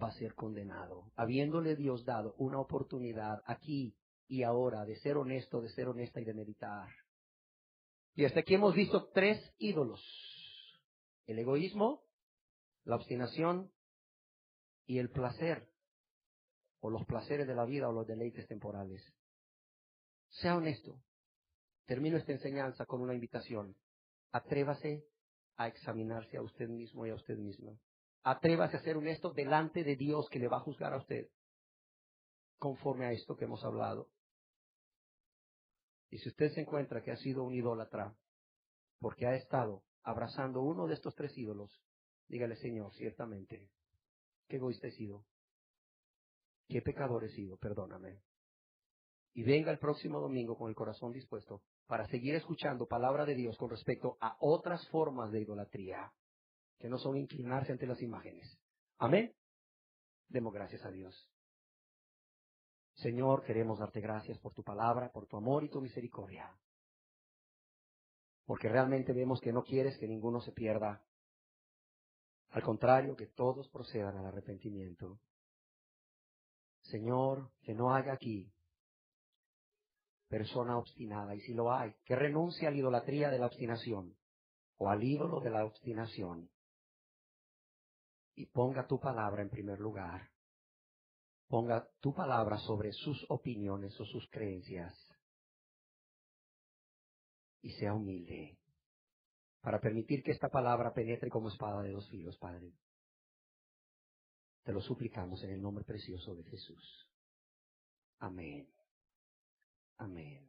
va a ser condenado, habiéndole Dios dado una oportunidad aquí y ahora de ser honesto, de ser honesta y de meditar. Y hasta aquí hemos visto tres ídolos: el egoísmo, la obstinación y el placer, o los placeres de la vida o los deleites temporales. Sea honesto. Termino esta enseñanza con una invitación. Atrévase a examinarse a usted mismo y a usted misma. Atrévase a ser honesto delante de Dios, que le va a juzgar a usted conforme a esto que hemos hablado. Y si usted se encuentra que ha sido un idólatra porque ha estado abrazando uno de estos tres ídolos, dígale: Señor, ciertamente, qué egoísta he sido, qué pecador he sido, perdóname. Y venga el próximo domingo con el corazón dispuesto para seguir escuchando palabra de Dios con respecto a otras formas de idolatría, que no son inclinarse ante las imágenes. Amén. Demos gracias a Dios. Señor, queremos darte gracias por tu palabra, por tu amor y tu misericordia, porque realmente vemos que no quieres que ninguno se pierda. Al contrario, que todos procedan al arrepentimiento. Señor, que no haya aquí persona obstinada, y si lo hay, que renuncie a la idolatría de la obstinación o al ídolo de la obstinación y ponga tu palabra en primer lugar. Ponga tu palabra sobre sus opiniones o sus creencias y sea humilde para permitir que esta palabra penetre como espada de dos filos, Padre. Te lo suplicamos en el nombre precioso de Jesús. Amén. Amén.